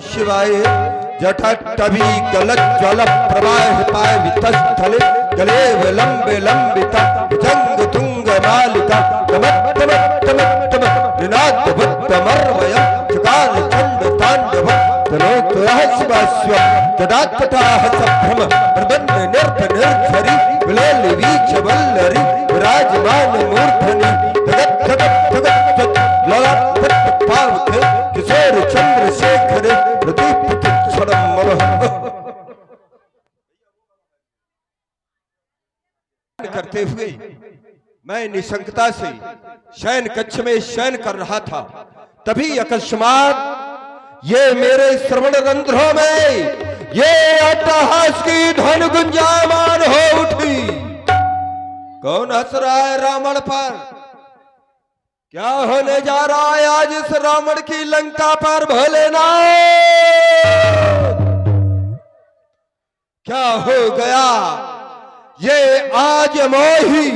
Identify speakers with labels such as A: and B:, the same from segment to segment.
A: शिवाय जठटवी गलत ज्वल प्रवाह पाय वितस्थले गले विलंब लंबिता जंग तुंग मालिका तमत्तमत्तमत्तम ऋणाद भुत्तमर्वयं चकार चंड तांडव तनोतु रहस्यस्व तदात्तताः संभ्रम प्रबंध निर्थ निर्झरी विलोल वीच वल्लरी विराजमान मूर्धनि जगत जगत जगत ललाट पावके किशोर चंद्रशेखर प्रदीप करते हुए मैं निशंकता से शयन कक्ष में शयन कर रहा था। तभी अकस्मात ये मेरे श्रवण रंध्रों में ये अट्टहास की ध्वनि गुंजायमान हो उठी। कौन हंस रहा है रावण पर? क्या होने जा रहा है आज इस रावण की लंका पर भोलेनाथ? क्या हो गया? ये आज मोही,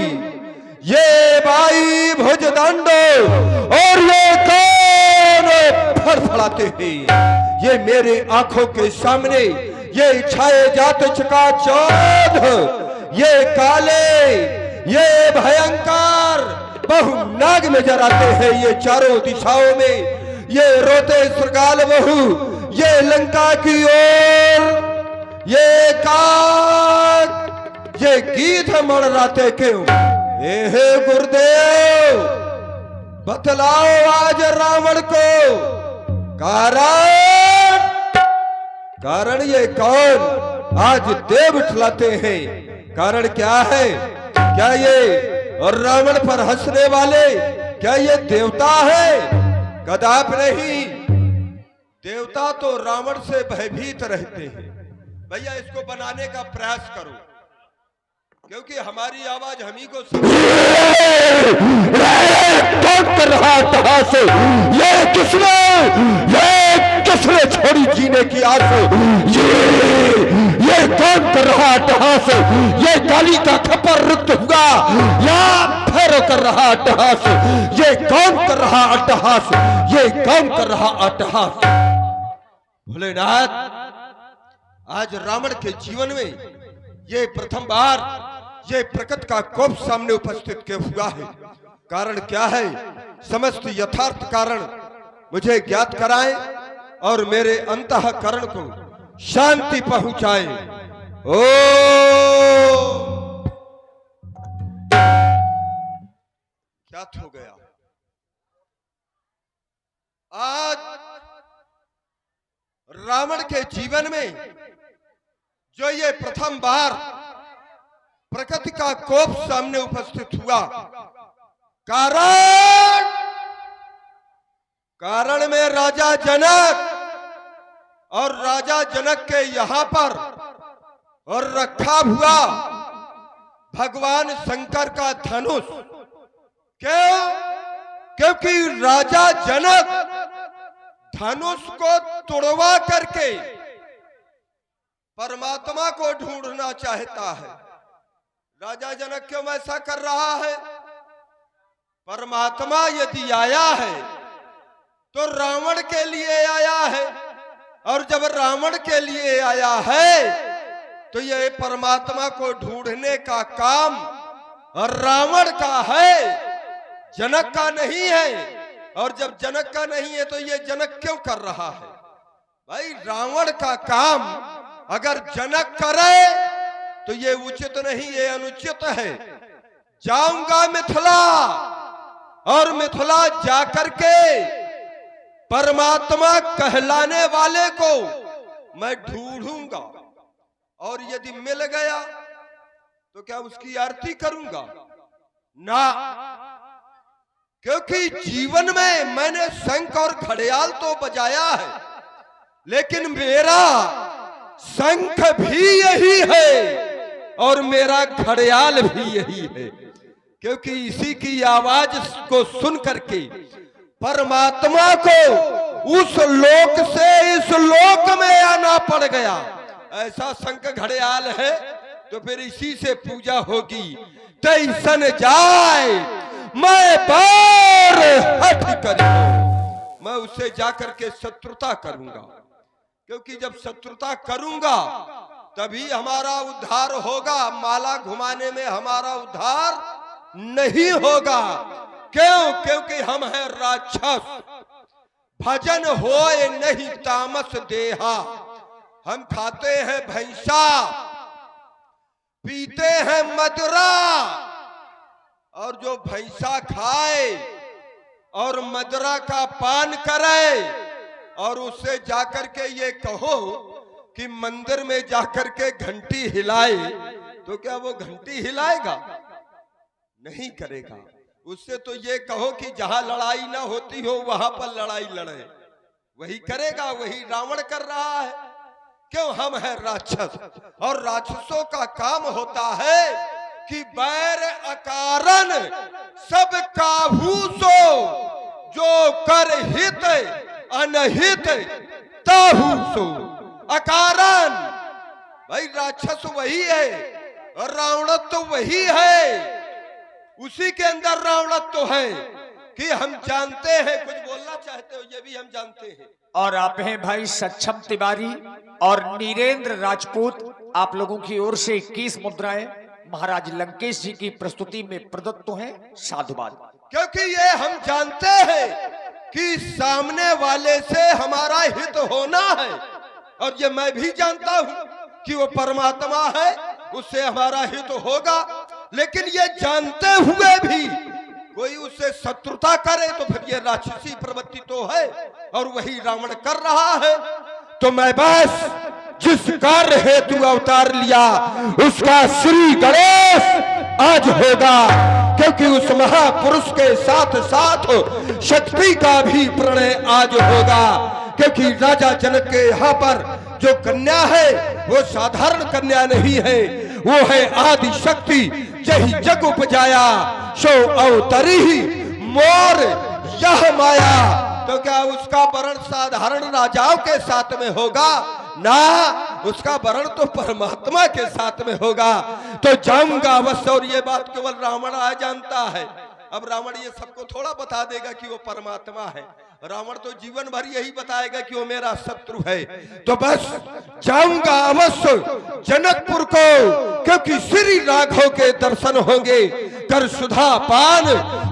A: ये बाई भुजदंडो और ये कौन फड़फड़ाते हैं ये मेरे आंखों के सामने? ये छाए जात चकाचौंध, ये काले, ये भयंकर बहुनाग नजर आते हैं ये चारों दिशाओं में। ये रोते श्रृगाल बहु, ये लंका की ओर, ये काग, ये गीत मड़राते क्यों? हे गुरुदेव बतलाओ आज रावण को कारण। कारण ये कौन आज देव उठलाते हैं? कारण क्या है? क्या ये और रावण पर हंसने वाले क्या ये देवता है? कदाप नहीं। देवता तो रावण से भयभीत रहते हैं। भैया इसको बनाने का प्रयास करो क्योंकि हमारी आवाज हम ही को कर रहा तहास। ये किसने छोड़ी जीने की आस? ये कौन कर रहा अट्टहास? ये काली का खपर रुक हुआ या फिर कर रहा अट्टहास? ये कौन कर रहा अट्टहास? ये कौन कर रहा अट्टहास? भोलेनाथ आज रावण के जीवन में ये प्रथम बार ये प्रकृति का कोप सामने उपस्थित क्यों हुआ है? कारण क्या है? समस्त यथार्थ कारण मुझे ज्ञात कराएं और मेरे अंतःकरण को शांति पहुंचाएं। ओ क्या हो गया? आज रावण के जीवन में जो ये प्रथम बार प्रकृति का कोप सामने उपस्थित हुआ, कारण में राजा जनक और राजा जनक के यहां पर और रखा हुआ भगवान शंकर का धनुष। क्यों? क्योंकि राजा जनक धनुष को तोड़वा करके परमात्मा को ढूंढना चाहता है। राजा जनक क्यों ऐसा कर रहा है? परमात्मा यदि आया है तो रावण के लिए आया है, और जब रावण के लिए आया है तो यह परमात्मा को ढूंढने का काम रावण का है, जनक का नहीं है। और जब जनक का नहीं है तो यह जनक क्यों कर रहा है? भाई रावण का काम अगर जनक करे तो ये उचित नहीं, ये अनुचित है। जाऊंगा मिथिला और मिथिला जाकर के परमात्मा कहलाने वाले को मैं ढूंढूंगा, और यदि मिल गया तो क्या उसकी आरती करूंगा? ना, क्योंकि जीवन में मैंने शंख और घड़ियाल तो बजाया है, लेकिन मेरा शंख भी यही है और मेरा घड़ियाल भी यही है। क्योंकि इसी की आवाज को सुन करके परमात्मा को उस लोक से इस लोक में आना पड़ गया। ऐसा शंख घड़ियाल है तो फिर इसी से पूजा होगी। तैसन जाए मैं बार हट कर मैं उससे जाकर के शत्रुता करूंगा। क्योंकि जब शत्रुता करूंगा तभी हमारा उद्धार होगा, माला घुमाने में हमारा उद्धार नहीं होगा। क्यों? क्योंकि हम हैं राक्षस। भजन होए नहीं तामस देहा, हम खाते हैं भैंसा, पीते हैं मदरा, और जो भैंसा खाए और मदरा का पान करे और उससे जाकर के ये कहो कि मंदिर में जाकर के घंटी हिलाए, तो क्या वो घंटी हिलाएगा? नहीं करेगा। उससे तो ये कहो कि जहां लड़ाई ना होती हो वहां पर लड़ाई लड़े, वही करेगा। वही रावण कर रहा है। क्यों? हम हैं राक्षस, और राक्षसों का काम होता है कि बैर अकारण सब काहू सो, जो कर हित अनहित ताहू सो। अकारण भाई राक्षस वही है और रावणत्व तो वही है, उसी के अंदर रावणत्व तो है कि हम जानते हैं। कुछ बोलना चाहते हो? ये भी हम जानते हैं।
B: और आप हैं भाई सक्षम तिवारी और नीरेंद्र राजपूत। आप लोगों की ओर से 21 मुद्राएं महाराज लंकेश जी की प्रस्तुति में प्रदत्त हैं। साधुवाद।
A: क्योंकि ये हम जानते हैं कि सामने वाले से हमारा हित होना है, और ये मैं भी जानता हूं कि वो परमात्मा है, उससे हमारा हित होगा। लेकिन ये जानते हुए भी कोई उससे शत्रुता करे तो फिर ये राक्षसी प्रवृत्ति तो है, और वही रावण कर रहा है। तो मैं बस जिस कार्य हेतु अवतार लिया उसका श्री गणेश आज होगा, क्योंकि उस महापुरुष के साथ साथ शक्ति का भी प्रणय आज होगा। क्योंकि राजा जनक के यहाँ पर जो कन्या है वो साधारण कन्या नहीं है, वो है आदि शक्ति। जही जग उपजाया सो अवतरी ही मोर यह माया। तो क्या उसका वर्ण साधारण राजाओं के साथ में होगा? ना, उसका वर्ण तो परमात्मा के साथ में होगा। तो जाऊंगा अवश्य, और ये बात केवल रावण आ जानता है। अब रावण ये सबको थोड़ा बता देगा कि वो परमात्मा है। रावण तो जीवन भर यही बताएगा कि वो मेरा शत्रु है। तो बस जाऊंगा अवश्य जनकपुर को, क्योंकि श्री राघव के दर्शन होंगे। कर सुधा पान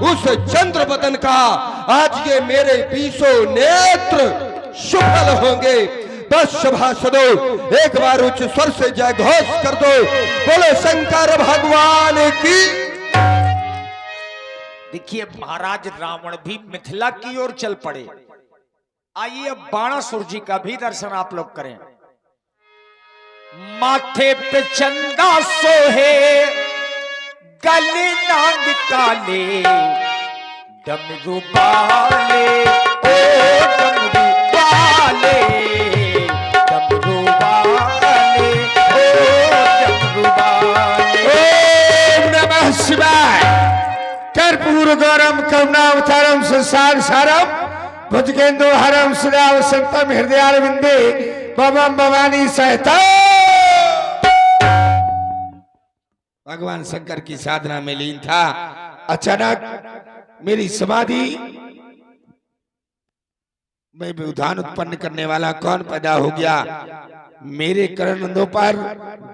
A: उस चंद्र बदन का, आज ये मेरे 20 नेत्र सुफल होंगे। बस सभासदों एक बार उच्च स्वर से जय घोष कर दो, बोलो शंकर भगवान की।
B: देखिए महाराज रावण भी मिथिला की ओर चल पड़े। आइए अब बाणासुर जी का भी दर्शन आप लोग करें। माथे पे चंदा सोहे, गले नाग काले, डमरू बाले, ओ डमरू बाले, डमरू बाले, ओ डमरू बाले।
C: ओम नमः शिवाय। कर्पूर गौरम करुणावतारम संसार सारम भुजगेंदु हरम सदा वसंतम हृदयारविंदे भवम भवानी सहिता। भगवान शंकर की साधना में लीन था। अचानक मेरी समाधि में व्यवधान उत्पन्न करने वाला कौन पैदा हो गया? मेरे कर्णों पर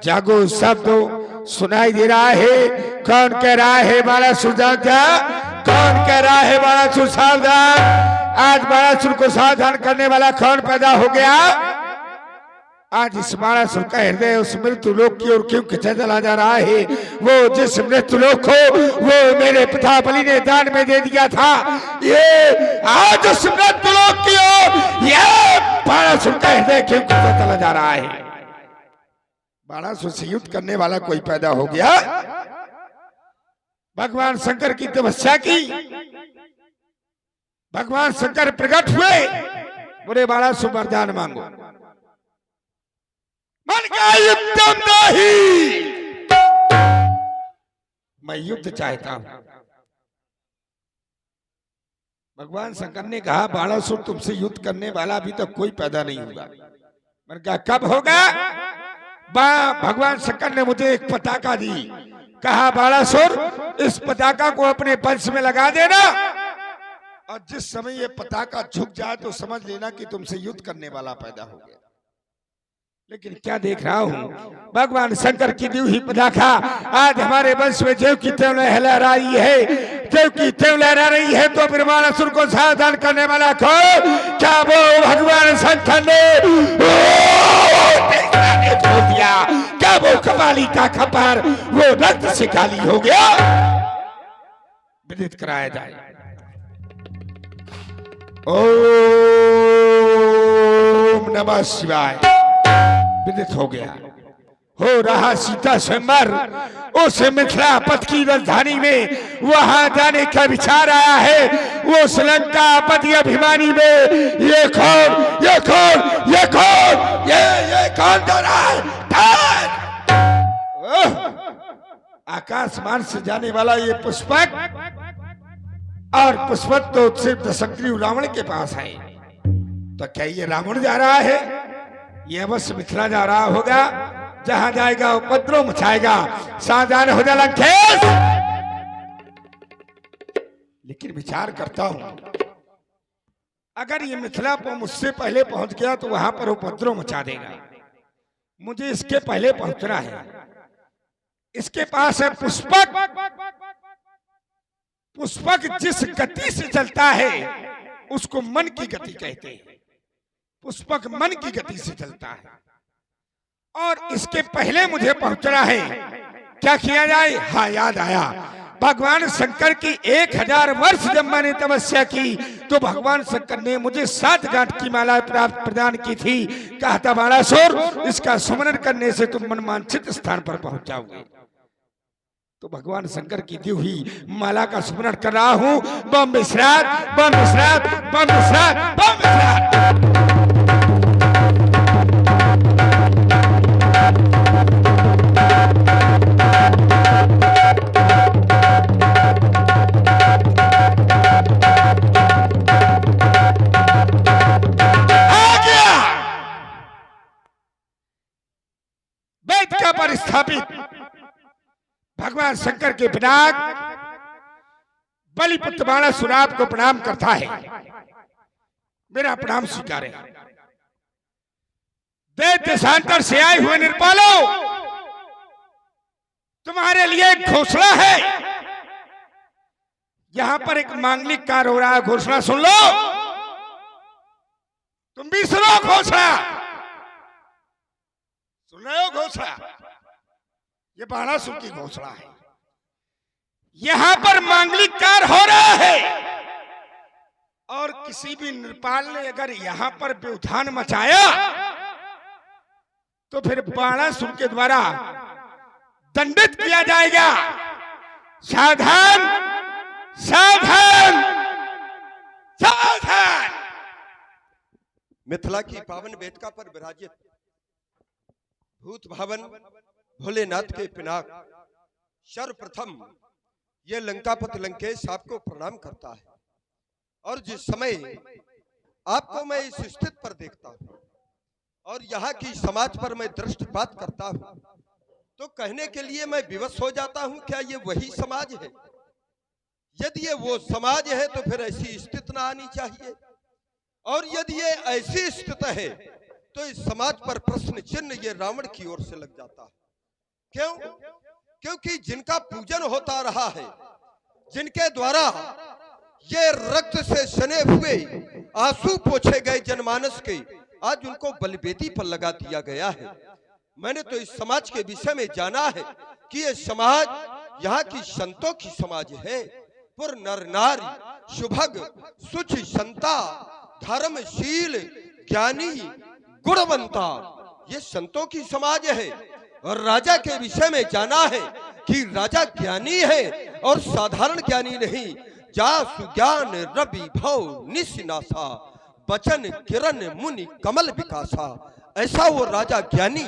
C: जागो शब्द सुनाई दे रहा है। कौन कह रहा है बाणासुर सावधान? कौन कह रहा है बाणासुर सावधान? आज बाणासुर को सावधान करने वाला कौन पैदा हो गया? आज इस बाणासुर का हृदय उस मृत्यु लोक की ओर क्यों खिंचा चला जा रहा है? वो जिस मृत्यु लोक को वो मेरे पिता बलि ने दान में दे दिया था, ये आज उस मृत्यु लोक की ओर ये बाणासुर का हृदय क्यों खिंचा चला जा रहा है? बाणासुर से युद्ध करने वाला कोई पैदा हो गया। भगवान शंकर की तपस्या की, भगवान शंकर प्रकट हुए, बोले बाणासुर वरदान मांगो। मन का युद्ध नहीं, मैं युद्ध चाहता हूं। भगवान शंकर ने कहा बाणासुर तुमसे युद्ध करने वाला अभी तक कोई पैदा नहीं होगा। मैंने कहा कब होगा? भगवान शंकर ने मुझे एक पताका दी, कहा बाणासुर इस पताका को अपने वंश में लगा देना, और जिस समय ये पताका झुक जाए तो समझ लेना कि तुमसे युद्ध करने वाला पैदा हो गया। लेकिन क्या देख रहा हूँ, भगवान शंकर की दी हुई पताका आज हमारे वंश में देव की त्यों लहरा रही है, देव की त्यों लहरा रही है। तो फिर मानसुर को सावधान करने वाला कौन? क्या वो भगवान शंकर ने धो दिया? क्या वो कपाली का खपर वो रक्त से काली हो गया? विदित कराया जाए। ओम नमः शिवाय। विदित हो गया। हो रहा सीता स्वयंवर उस मिथिला पथ की राजधानी में, वहां जाने का विचार आया है। वो श्रीलंका पति अभिमानी में ये कौन, ये कौन, ये कौन, ये कौन जा रहा है? आकाश मार्ग से जाने वाला ये पुष्पक, और पुष्पक तो सिर्फ दशग्रीव रावण के पास है। तो क्या ये रावण जा रहा है? ये अवश्य मिथिला जा रहा होगा। जहां जाएगा उपद्रव मचाएगा। सावधान हो जा लंकेश। लेकिन विचार करता हूं, अगर ये मिथिला पर मुझसे पहले पहुंच गया तो वहां पर उपद्रव मचा देगा। मुझे इसके पहले पहुंचना है। इसके पास है पुष्पक। पुष्पक जिस गति से चलता है उसको मन की गति कहते हैं। पुष्पक मन की गति से चलता है और इसके पहले मुझे पहुंचना है। क्या किया जाए? हाँ, याद आया। भगवान शंकर की 1000 वर्ष जब मैंने तपस्या की तो भगवान शंकर ने मुझे 7 गांठ की माला प्राप्त प्रदान की थी। कहा था बाणासुर, इसका सुमरन करने से तुम मनवांछित स्थान पर पहुंच जाओगे। तो भगवान शंकर की दी हुई माला का स्मरण कर रहा हूं। बम विश्रात, बम विश्रात, बम विश्रात, बम विश्रात। वेद का परिस्थापित भगवान शंकर के पिनाक बलिपुत्र बाणासुर को प्रणाम करता है। मेरा प्रणाम स्वीकारें। देव देशांतर से आए हुए निर्पालो, तुम्हारे लिए एक घोषणा है। यहां पर एक मांगलिक कार्य हो रहा है। घोषणा सुन लो। तुम भी सुनो घोषणा। सुन रहे हो घोषणा? ये बाणासुर की घोषणा है। यहां पर मांगलिक कार्य हो रहा है और किसी भी नृपाल ने अगर यहां पर व्यवधान मचाया तो फिर बाणासुर के द्वारा दंडित किया जाएगा। सावधान, सावधान, सावधान।
A: मिथिला की पावन वेदिका पर विराजित भूत भावन भोलेनाथ के पिनाक सर्वप्रथम ये लंकापति लंकेश आपको प्रणाम करता है। और जिस समय आपको मैं इस स्थिति पर देखता हूं और यहाँ की समाज पर मैं दृष्टिपात करता हूं तो कहने के लिए मैं विवश हो जाता हूं, क्या ये वही समाज है? यदि ये वो समाज है तो फिर ऐसी स्थिति ना आनी चाहिए। और यदि ये ऐसी स्थिति है तो इस समाज पर प्रश्न चिन्ह ये रावण की ओर से लग जाता है। क्यों? क्योंकि जिनका पूजन होता रहा है, जिनके द्वारा ये रक्त से सने हुए आंसू पोछे गए जनमानस के, आज उनको बलिवेदी पर लगा दिया गया है। मैंने तो इस समाज के विषय में जाना है कि ये समाज यहाँ की संतों की समाज है। पुर नर नारी शुभग सुचि संता धर्मशील ज्ञानी गुणवंता, ये संतों की समाज है। और राजा के विषय में जाना है कि राजा ज्ञानी है और साधारण ज्ञानी नहीं। जासु ज्ञान रवि भव निशिनासा बचन किरण मुनि कमल विकासा, ऐसा वो राजा ज्ञानी।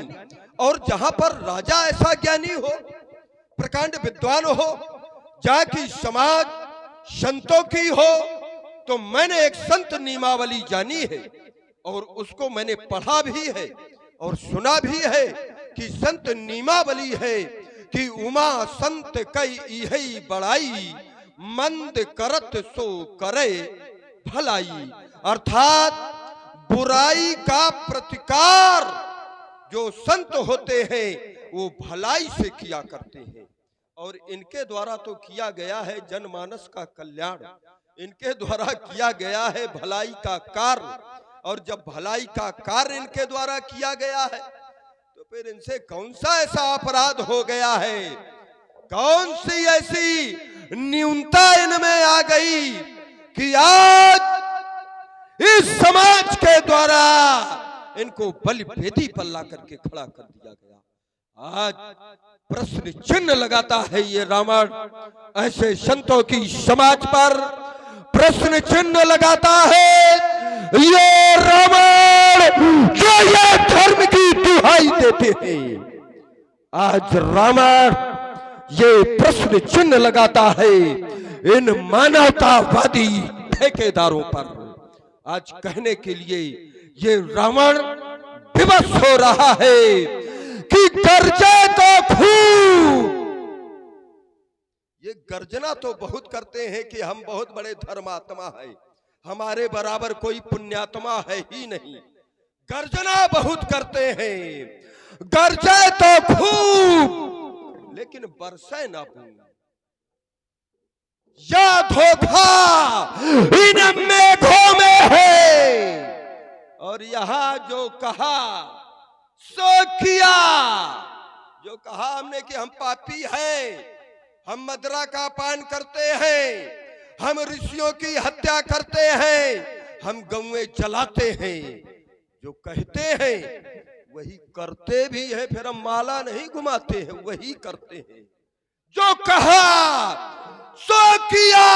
A: और जहां पर राजा ऐसा ज्ञानी हो, प्रकांड विद्वान हो, जहाँ की समाज संतों की हो, तो मैंने एक संत नियमावली जानी है और उसको मैंने पढ़ा भी है और सुना भी है कि संत नियमावली है कि उमा संत कई इहई बड़ाई मंद करत सो करे भलाई। अर्थात बुराई का प्रतिकार जो संत होते हैं वो भलाई से किया करते हैं, और इनके द्वारा तो किया गया है जनमानस का कल्याण, इनके द्वारा किया गया है भलाई का कार्य। और जब भलाई का कार्य इनके द्वारा किया गया है तो फिर इनसे कौन सा ऐसा अपराध हो गया है, कौन सी ऐसी न्यूनता इनमें आ गई कि आज इस समाज के द्वारा इनको बलि बेदी पर ला करके खड़ा कर दिया गया। आज प्रश्न चिन्ह लगाता है ये रावण ऐसे संतों की समाज पर, प्रश्न चिन्ह लगाता है ये रावण जो ये धर्म की दुहाई देते हैं। आज रावण ये प्रश्न चिन्ह लगाता है इन मानवतावादी ठेकेदारों पर। आज कहने के लिए ये रावण विवश हो रहा है कि गर्जे तो खूब। ये गर्जना तो बहुत करते हैं कि हम बहुत बड़े धर्मात्मा हैं, हमारे बराबर कोई पुण्यात्मा है ही नहीं। गर्जना बहुत करते हैं, गर्जे तो खूब लेकिन बरसे ना बूंद। या धोखा इन मेघों में है, और यहां जो कहा सो किया। जो कहा हमने कि हम पापी हैं, हम मदिरा का पान करते हैं, हम ऋषियों की हत्या करते हैं, हम गौएं जलाते हैं, जो कहते हैं वही करते भी हैं। फिर हम माला नहीं घुमाते हैं, वही करते हैं। जो कहा सो किया,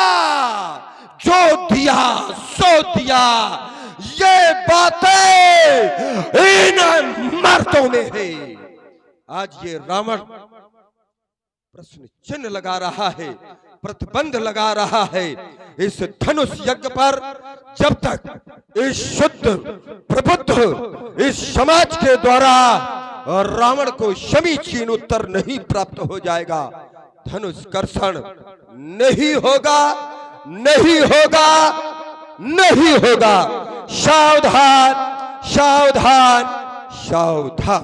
A: जो दिया सो दिया। ये बातें इन मर्दों में है। आज ये रावण प्रश्न चिन्ह लगा रहा है, प्रतिबंध लगा रहा है इस धनुष यज्ञ पर। जब तक इस शुद्ध प्रबुद्ध इस समाज के द्वारा रावण को समीचीन उत्तर नहीं प्राप्त हो जाएगा, धनुष कर्षण नहीं होगा, नहीं होगा, नहीं होगा। सावधान, सावधान, सावधान।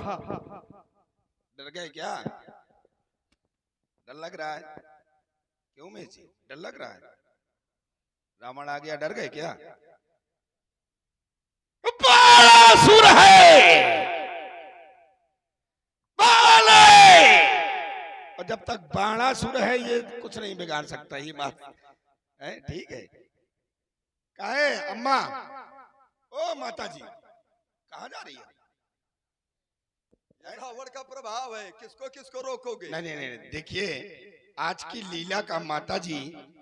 C: डर गए क्या? डर लग रहा है? क्यों में जी डर लग रहा है? रावण आ गया, डर गए क्या? बालासुर है, बाले। और जब तक बाणासुर है ये कुछ नहीं बिगाड़ सकता, ये बात है। ठीक है। काहे अम्मा, ओ माता जी कहाँ जा रही है?
A: रावण का प्रभाव है, किसको किसको रोकोगे?
C: नहीं नहीं नहीं, देखिए आज की लीला का माता जी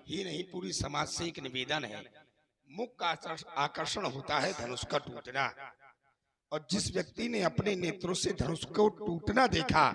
C: ही नहीं पूरी समाज से एक निवेदन है। मुख्य आकर्षण होता है धनुष का टूटना, और जिस व्यक्ति ने अपने नेत्रों से धनुष को टूटना देखा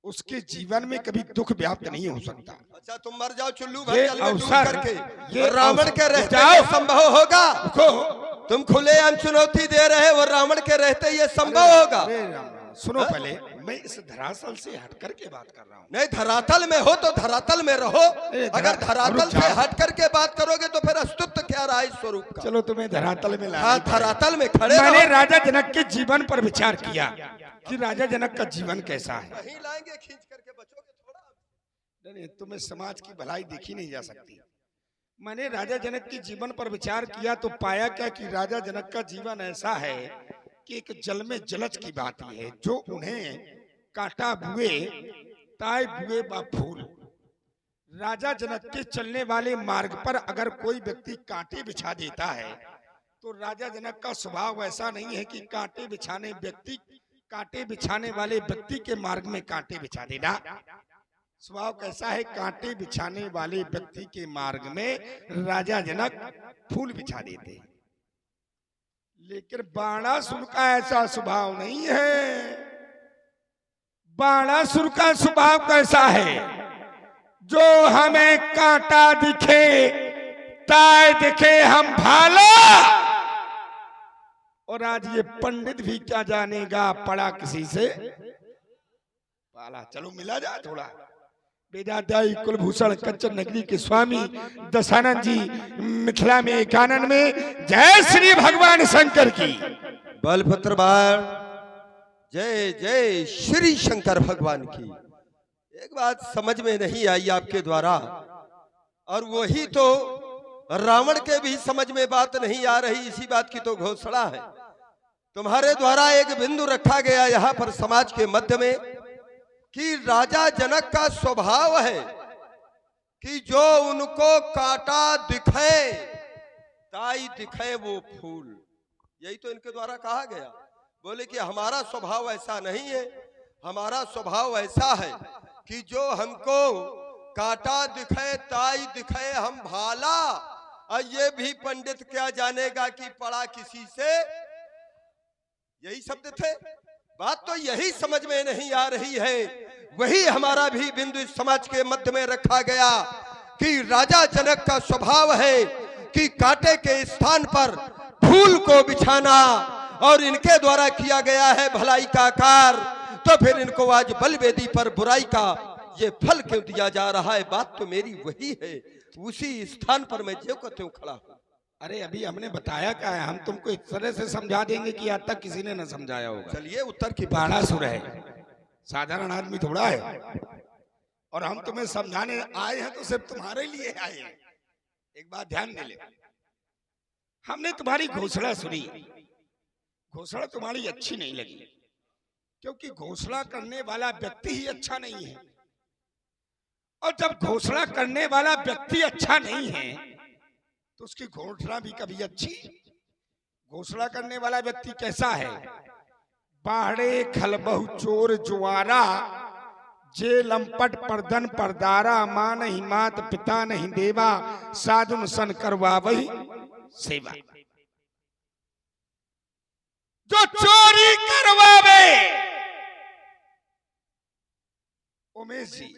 C: उसके जीवन में कभी दुख व्याप्त नहीं हो सकता।
A: अच्छा तुम मर जाओ चुल्लू
C: ये
A: भर जल में डूब
C: अवसर,
A: करके,
C: ये
A: रावण के रहते
C: जाओ।
A: ये संभव होगा? तुम खुलेआम चुनौती दे रहे हो, रावण के रहते ये संभव होगा?
C: अरे राम राम, सुनो पहले, मैं इस धरातल से हट करके बात कर रहा हूँ।
A: नहीं, धरातल में हो तो धरातल में रहो। अगर धरातल से हट करके बात करोगे तो फिर अस्तित्व क्या रहा इस स्वरूप का?
C: चलो तुम्हें धरातल में
A: हाँ, धरातल में खड़े
C: मैंने
A: रहो।
C: राजा जनक के जीवन पर विचार किया कि राजा जनक का जीवन कैसा है।
A: नहीं लाएंगे, खींच करके बचोगे थोड़ा।
C: नहीं, तुम्हें समाज की भलाई देखी नहीं जा सकती। मैंने राजा जनक के जीवन पर विचार किया तो पाया क्या कि राजा जनक का जीवन ऐसा है कि एक जल में जलज की बात है, जो उन्हें कांटा बुए ताए बुए बा फूल। राजा जनक के चलने वाले मार्ग पर अगर कोई व्यक्ति कांटे बिछा देता है तो राजा जनक का स्वभाव ऐसा नहीं है कि कांटे बिछाने वाले व्यक्ति के मार्ग में कांटे बिछा देना। स्वभाव कैसा है? कांटे बिछाने वाले व्यक्ति के मार्ग में राजा जनक फूल बिछा देते हैं। लेकिन बाणासुर का ऐसा स्वभाव नहीं है। बाणासुर का स्वभाव कैसा है? जो हमें कांटा दिखे ताए दिखे हम भाला। और आज ये पंडित भी क्या जानेगा, पढ़ा किसी से पाला। चलो मिला जाए थोड़ा। वेदाध्यायी कुलभूषण कंचन नगरी के स्वामी दशानंद जी मिथिला में एकानन में। जय श्री भगवान शंकर की।
A: बलभद्र बाण जय जय श्री शंकर भगवान की। एक बात समझ में नहीं आई आपके द्वारा, और वही तो रावण के भी समझ में बात नहीं आ रही, इसी बात की तो घोषणा है। तुम्हारे द्वारा एक बिंदु रखा गया यहाँ पर समाज के मध्य में कि राजा जनक का स्वभाव है कि जो उनको कांटा दिखे ताई दिखे वो फूल। यही तो इनके द्वारा कहा गया। बोले कि हमारा स्वभाव ऐसा नहीं है, हमारा स्वभाव ऐसा है कि जो हमको कांटा दिखे ताई दिखे हम भाला। और ये भी पंडित क्या जानेगा कि पढ़ा किसी से, यही शब्द थे। बात तो यही समझ में नहीं आ रही है। वही हमारा भी बिंदु इस समाज के मध्य में रखा गया कि राजा जनक का स्वभाव है कि कांटे के स्थान पर फूल को बिछाना, और इनके द्वारा किया गया है भलाई का कार्य, तो फिर इनको आज बलवेदी पर बुराई का ये फल क्यों दिया जा रहा है। बात तो मेरी वही है, उसी स्थान पर मैं ज्यों का त्यों खड़ा हूं।
C: अरे अभी हमने बताया क्या है, हम तुमको इस तरह से समझा देंगे कि आज तक किसी ने न समझाया होगा।
A: चलिए उत्तर की
C: बाणासुर है, साधारण आदमी थोड़ा है, और हम तुम्हें समझाने आए हैं तो सिर्फ तुम्हारे लिए आए हैं। एक बात ध्यान दे ले, हमने तुम्हारी घोषणा सुनी, घोषणा तुम्हारी अच्छी नहीं लगी, क्योंकि घोषणा करने वाला व्यक्ति ही अच्छा नहीं है। और जब घोषणा करने वाला व्यक्ति अच्छा नहीं है तो उसकी घोषणा भी कभी अच्छी। घोषणा करने वाला व्यक्ति कैसा है? बाहरे खलबहु चोर जुआरा, जे लंपट परदन परदारा, मां नहीं मात पिता नहीं देवा, साधुन सन करवा वही सेवा। जो चोरी करवावे, उमेश जी,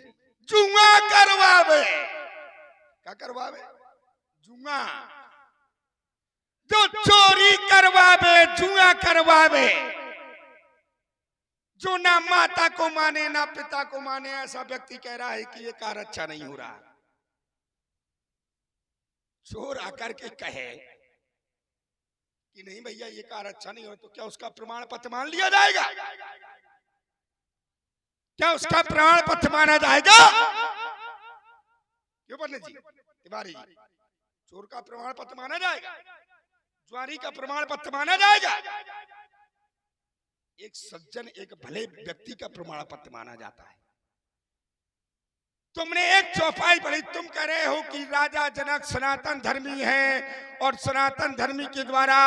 C: जुआ करवावे, क्या करवावे? जुआ। जो चोरी करवावे, जुआ करवावे, जो ना माता को माने ना पिता को माने, ऐसा व्यक्ति कह रहा है कि ये कार्य अच्छा नहीं हो रहा। चोर आकर के कहे कि नहीं भैया ये कार्य अच्छा नहीं हो, तो क्या उसका प्रमाण पत्र मान लिया जाएगा? क्या उसका प्रमाण पत्र माना जाएगा? क्यों पंडित जी, तिवारी जी, चोर का प्रमाण पत्र माना जाएगा? जुआरी का प्रमाण पत्र माना जाएगा? एक सज्जन, एक भले व्यक्ति का प्रमाण पत्र माना जाता है। तुमने एक चौपाई पढ़ी, तुम कह रहे हो कि राजा जनक सनातन धर्मी है, और सनातन धर्मी के द्वारा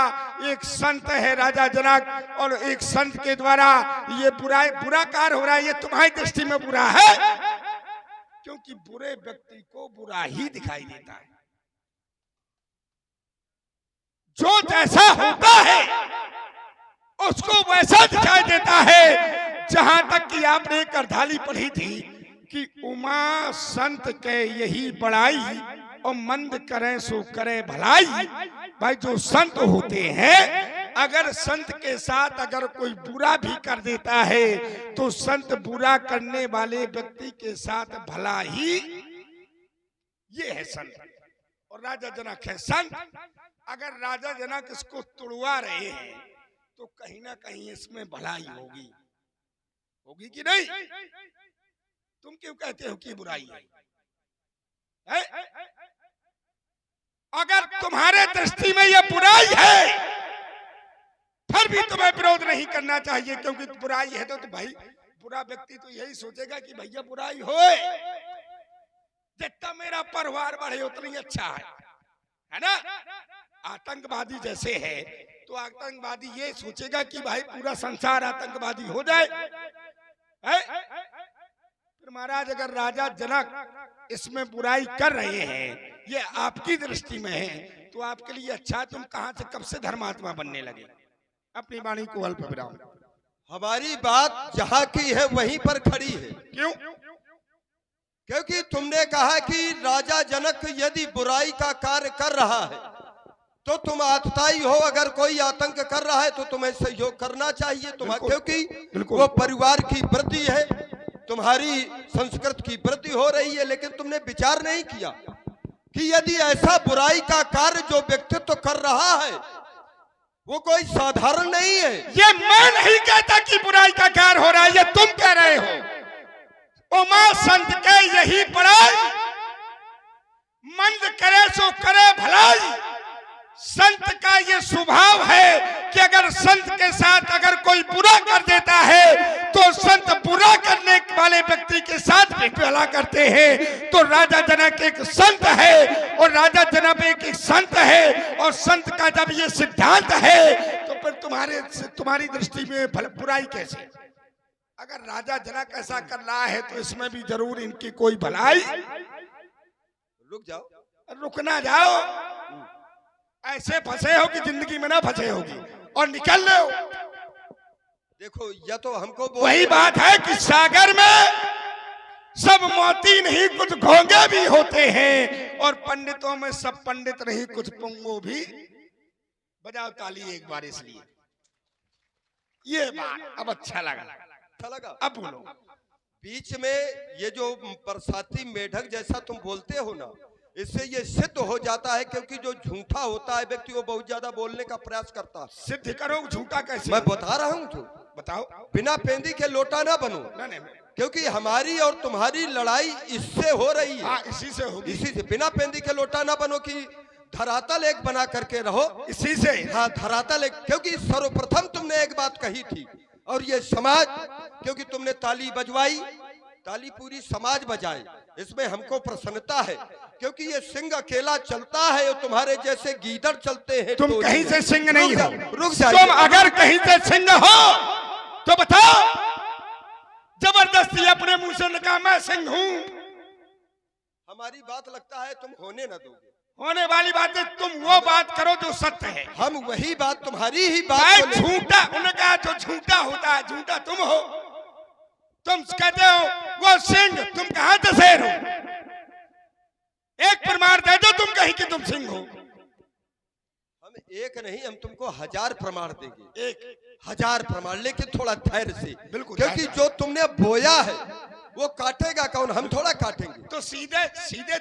C: एक संत है राजा जनक, और एक संत के द्वारा ये बुरा कार्य हो रहा है। ये तुम्हारी दृष्टि में बुरा है, क्योंकि बुरे व्यक्ति को बुरा ही दिखाई देता है। जो जैसा होता है उसको वैसा दिखाई देता है। जहां तक कि आपने एक अर्धाली पढ़ी थी कि उमा संत के यही बड़ाई, और मंद करें सो करें भलाई। भाई जो संत होते हैं, अगर संत के साथ अगर कोई बुरा भी कर देता है तो संत बुरा करने वाले व्यक्ति के साथ भला ही, ये है संत। और राजा जनक है संत। अगर राजा जनक इसको तुड़वा रहे हैं तो कहीं ना कहीं इसमें भलाई होगी, होगी कि नहीं? तुम क्यों कहते हो कि बुराई है? अगर तुम्हारे दृष्टि में यह बुराई है फिर भी तुम्हें विरोध नहीं करना चाहिए, क्योंकि बुराई है तो भाई बुरा व्यक्ति तो यही सोचेगा कि भैया बुराई होए, जितना मेरा परिवार बढ़े उतना ही अच्छा है ना? आतंकवादी जैसे है तो आतंकवादी ये सोचेगा कि भाई पूरा संसार आतंकवादी हो जाए। फिर महाराज अगर राजा जनक इसमें बुराई कर रहे हैं, ये आपकी दृष्टि में है, तो आपके लिए अच्छा। तुम कहां से कब से धर्मात्मा बनने लगे? अपनी वाणी को अल्प विराम।
A: हमारी बात जहां की है वहीं पर खड़ी है।
C: क्यों?
A: क्योंकि तुमने कहा कि राजा जनक यदि बुराई का कार्य कर रहा है तो तुम आतताई हो, अगर कोई आतंक कर रहा है तो तुम्हें सहयोग करना चाहिए तुम्हारा, क्योंकि वो परिवार की वृद्धि है, तुम्हारी संस्कृति की वृद्धि हो रही है। लेकिन तुमने विचार नहीं किया कि यदि ऐसा बुराई का कार्य जो व्यक्तित्व कर रहा है वो कोई साधारण नहीं है।
C: ये मैं नहीं कहता कि बुराई का कार्य हो रहा है, ये तुम कह रहे हो। उमा संत के यही पढ़ाई, मंद करे सो करे भलाई। संत का ये स्वभाव है कि अगर संत के साथ अगर कोई बुरा कर देता है तो संत बुरा करने वाले व्यक्ति के साथ भी भला करते हैं। तो राजा जनक एक संत है और राजा जनक एक संत है, और संत का जब ये सिद्धांत है तो फिर तुम्हारी दृष्टि में बुराई कैसे? अगर राजा जनक ऐसा कर रहा है तो इसमें भी जरूर इनकी कोई भलाई।
A: रुक जाओ,
C: रुकना जाओ, ऐसे फंसे हो कि जिंदगी में ना फंसे होगी और निकल लो।
A: देखो या तो हमको
C: वही बात है कि सागर में सब मोती नहीं कुछ घोंगे भी होते हैं, और पंडितों में सब पंडित नहीं कुछ पुंगो भी। बजाओ ताली एक बार इसलिए। ये बात अब अच्छा लगा। अब बोलो।
A: बीच में ये जो बरसाती मेढक जैसा तुम बोलते हो ना, इससे ये सिद्ध हो जाता है, क्योंकि जो झूठा होता है व्यक्ति वो बहुत ज्यादा बोलने का प्रयास करता है।
C: सिद्ध करो झूठा कैसे?
A: मैं बता रहा हूँ जो,
C: बताओ।
A: बिना पेंदी के लोटा ना बनो, क्योंकि हमारी और तुम्हारी लड़ाई इससे हो रही है।
C: हाँ, इसी से होगी।
A: इसी से। बिना पेंदी के लोटा ना बनो कि धरातल एक बना करके रहो,
C: इसी से।
A: हाँ, धरातल एक, क्योंकि सर्वप्रथम तुमने एक बात कही थी, और ये समाज, क्योंकि तुमने ताली बजवाई, ताली पूरी समाज बजाए, इसमें हमको प्रसन्नता है, क्योंकि ये सिंह अकेला चलता है और तुम्हारे जैसे गीदड़ चलते हैं।
C: तुम कहीं से सिंह नहीं हो।
A: रुक जाओ।
C: तुम अगर कहीं से सिंह हो तो बताओ। जबरदस्ती अपने मुंह से निकाल मैं सिंह हूं।
A: हमारी बात लगता है तुम होने न दोगे।
C: होने वाली बात है, तुम वो बात करो जो सत्य है।
A: हम वही बात, तुम्हारी ही बात।
C: झूठा उनका जो झूठा होता है, झूठा तुम हो। तुम कहते हो वो सिंह, तुम कहां से शेर हो? एक प्रमाण दे दो तुम कहीं कि तुम सिंह हो।
A: हम एक नहीं, हम तुमको 1000 प्रमाण देंगे, 1000 प्रमाण, लेकिन थोड़ा धैर्य से।
C: बिल्कुल,
A: क्योंकि जो तुमने बोया है वो काटेगा कौन? हम थोड़ा काटेंगे।
C: तो सीधे
A: सीधे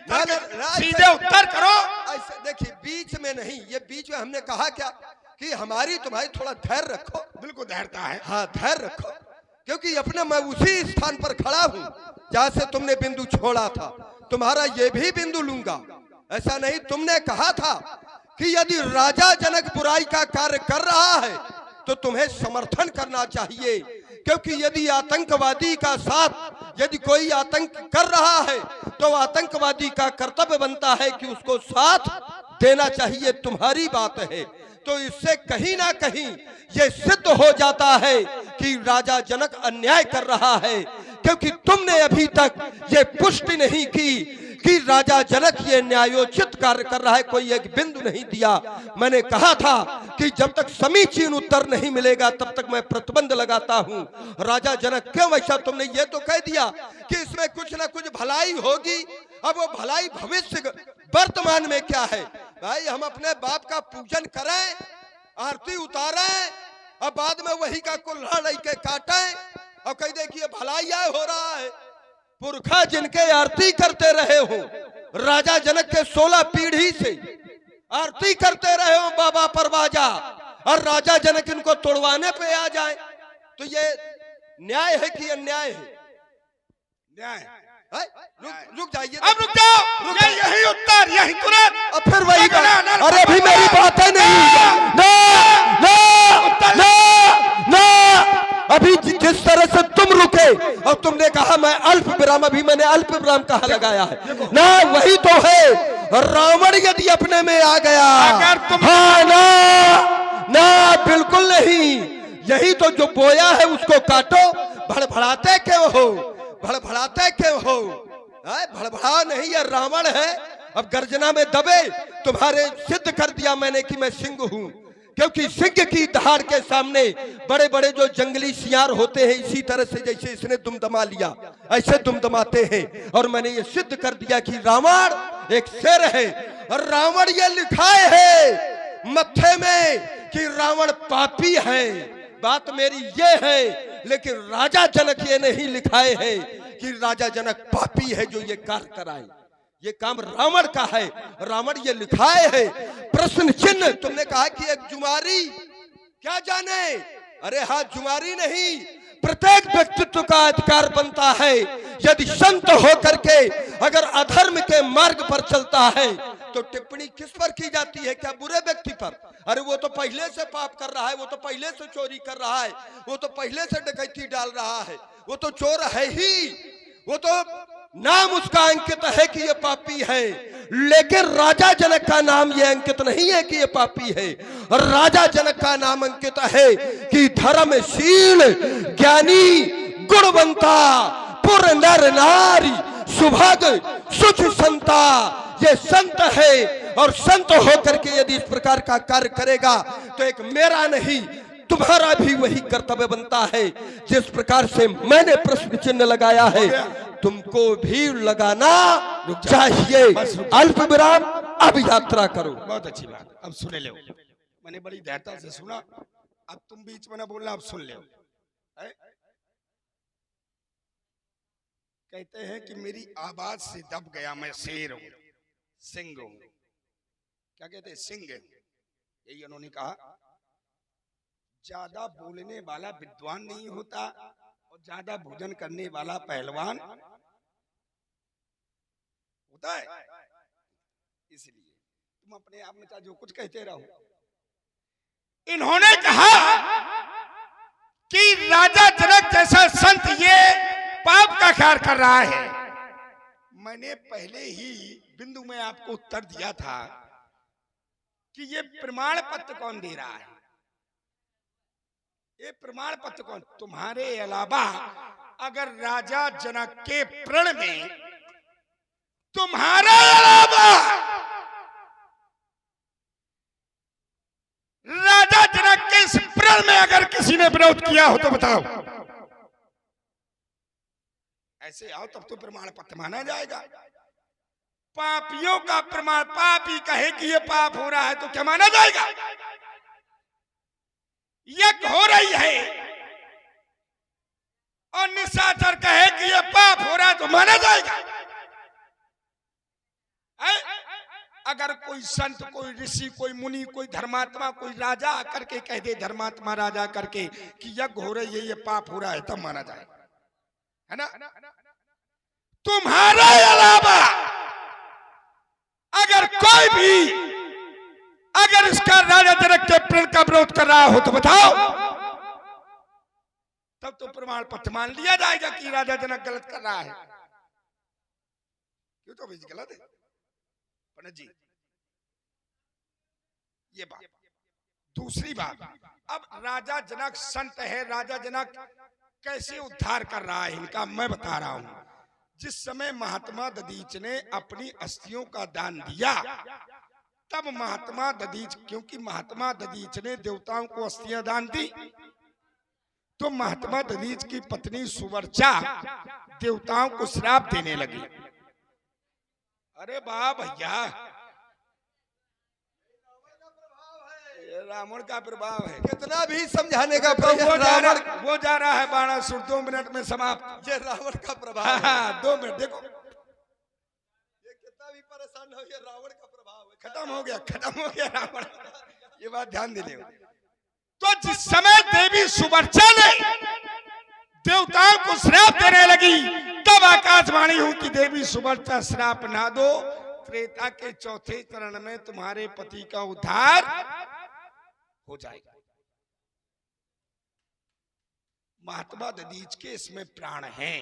C: उत्तर करो।
A: ऐसे देखिए, बीच में नहीं, ये बीच में हमने कहा क्या कि हमारी तुम्हारी थोड़ा धैर्य रखो।
C: बिल्कुल धैर्यता है।
A: हाँ, धैर्य रखो, क्योंकि अपने मैं उसी स्थान पर खड़ा हूँ जहाँ से तुमने बिंदु छोड़ा था, तुम्हारा ये भी बिंदु लूंगा। ऐसा नहीं, तुमने कहा था कि यदि राजा जनक बुराई का कार्य कर रहा है तो तुम्हें समर्थन करना चाहिए, क्योंकि यदि आतंकवादी का साथ यदि कोई आतंक कर रहा है तो आतंकवादी का कर्तव्य बनता है कि उसको साथ देना चाहिए। तुम्हारी बात है, तो इससे कहीं ना कहीं ये सिद्ध हो जाता है कि राजा जनक अन्याय कर रहा है, क्योंकि तुमने अभी तक ये पुष्टि नहीं की कि राजा जनक ये न्यायोचित कार्य कर रहा है। कोई एक बिंदु नहीं दिया। मैंने कहा था कि जब तक समीचीन उत्तर नहीं मिलेगा तब तक मैं प्रतिबंध लगाता हूं। राजा जनक क्यों ऐसा? तुमने ये तो कह दिया कि इसमें कुछ ना कुछ भलाई होगी। अब वो भलाई भविष्य वर्तमान में क्या है? भाई, हम अपने बाप का पूजन करें, आरती उतारें, और बाद में वही का कुल्हाड़ लेके काटें और कह दे कि ये भलाई हो रहा है। पुरखा जिनके आरती करते रहे हो, राजा जनक के 16 पीढ़ी से आरती करते रहे हो बाबा परवाजा, और राजा जनक इनको तोड़वाने पे आ जाए, तो ये न्याय है कि अन्याय है?
C: न्याय।
A: रुक जाइए,
C: अब रुक जाओ। यही उत्तर, यही तुरंत।
A: अब फिर वही बात। अरे अभी मेरी बातें नहीं, अभी जिस तरह से तुम रुके और तुमने कहा मैं अल्प विराम, अभी मैंने अल्प विराम कहा लगाया है ना, वही तो है। रावण यदि अपने में आ गया, हाँ ना, बिल्कुल नहीं। यही तो जो बोया है उसको काटो। भड़भड़ाते क्यों हो? भड़भड़ाते क्यों हो? भड़भड़ा नहीं, ये रावण है। अब गर्जना में दबे। तुम्हारे सिद्ध कर दिया मैंने कि मैं सिंह हूं, क्योंकि सिंह की दहाड़ के सामने बड़े बड़े जो जंगली सियार होते हैं, इसी तरह से जैसे इसने दुमदमा लिया ऐसे दुमदमाते हैं। और मैंने ये सिद्ध कर दिया कि रावण एक शेर है, और रावण ये लिखाए है मत्थे में कि रावण पापी है। बात मेरी ये है, लेकिन राजा जनक ये नहीं लिखाए है कि राजा जनक पापी है जो ये कार्य कराए। ये काम रावण का है। रावण ये लिखाए है प्रश्न चिन्ह। तुमने कहा कि एक जुमारी क्या जाने? अरे हाँ, जुमारी नहीं, प्रत्येक व्यक्तित्व का अधिकार बनता है। यदि संत होकर के अगर अधर्म के मार्ग पर चलता है तो टिप्पणी किस पर की जाती है? क्या बुरे व्यक्ति पर? अरे वो तो पहले से पाप कर रहा है, वो तो पहले से चोरी कर रहा है, वो तो पहले से डकैती डाल रहा है, वो तो चोर है ही, वो तो नाम उसका अंकित है कि ये पापी है। लेकिन राजा जनक का नाम ये अंकित नहीं है कि ये पापी है। राजा जनक का नाम अंकित है कि धर्मशील, ज्ञानी, गुणवंता, पुर नर नारी, सुभग, सुच संता, ये संत है। और संत होकर के यदि इस प्रकार का कार्य करेगा तो एक मेरा नहीं, तुम्हारा भी वही कर्तव्य बनता है जिस प्रकार से मैंने प्रश्न चिन्ह लगाया है, तुमको भी लगाना चाहिए। अल्प विराम, अब यात्रा करो।
C: बहुत अच्छी बात, अब सुने लो। मैंने बड़ी धैर्यता से सुना, अब तुम बीच में ना बोलना, अब सुन लो। कहते हैं कि मेरी आवाज से दब गया मैं शेर हूं, सिंह हूं। क्या कहते हैं? सिंह। यही उन्होंने कहा। ज्यादा बोलने वाला विद्वान नहीं होता और ज्यादा भोजन करने वाला पहलवान होता है। इसलिए तुम अपने आप में चाहे जो कुछ कहते रहो। इन्होंने कहा कि राजा जनक जैसा संत ये पाप का कार्य कर रहा है। मैंने पहले ही बिंदु में आपको उत्तर दिया था कि ये प्रमाण पत्र कौन दे रहा है? ये प्रमाण पत्र कौन? तुम्हारे अलावा अगर राजा जनक के प्रण में, तुम्हारे अलावा राजा जनक के इस प्रण में अगर किसी ने विरोध किया हो तो बताओ। ऐसे आओ तब तो प्रमाण पत्र माना जाएगा। पापियों का प्रमाण, पापी कहे कि ये पाप हो रहा है तो क्या माना जाएगा? यज्ञ हो रही है और निशाचर कहे कि ये पाप हो रहा है तो माना जाएगा? अगर कोई संत, कोई ऋषि, कोई मुनि, कोई धर्मात्मा, कोई राजा आकर के कह दे, धर्मात्मा राजा करके कि यज्ञ हो रही है, ये पाप हो रहा है, तब माना जाएगा, है ना? तुम्हारे अलावा अगर कोई भी अगर इसका राजा जनक के प्रण का विरोध कर रहा हो तो बताओ। तब तो प्रमाण पत्र मान लिया जाएगा कि राजा जनक गलत कर रहा है। क्यों? तो भी गलत है पंडित जी। ये बात। दूसरी बात, अब राजा जनक संत है, राजा जनक कैसे उद्धार कर रहा है इनका मैं बता रहा हूं। जिस समय महात्मा दधीच ने अपनी अस्थियों का दान दिया, तब महात्मा दधीच, क्योंकि महात्मा दधीच ने देवताओं को अस्थियां दान दी, तो महात्मा दधीच की पत्नी सुवर्चा देवताओं को श्राप देने लगी। अरे वाह भैया, रावण का प्रभाव है।
A: कितना भी समझाने का
C: तो वो जा रहा है 2 मिनट में समाप्त।
A: ये रावण का प्रभाव है।
C: 2 मिनट देखो,
A: ये कितना भी परेशान हो, ये रावण का प्रभाव है।
C: खत्म हो गया रावण। ये बात ध्यान दे ले। तो जिस समय देवी सुवर्चा ने देवताओं को श्राप देने लगी, तब आकाशवाणी हुई कि देवी सुवर्चा श्राप ना दो, त्रेता के चौथे चरण में तुम्हारे पति का उद्धार हो जाएगा। महात्मा दधीच के इसमें प्राण हैं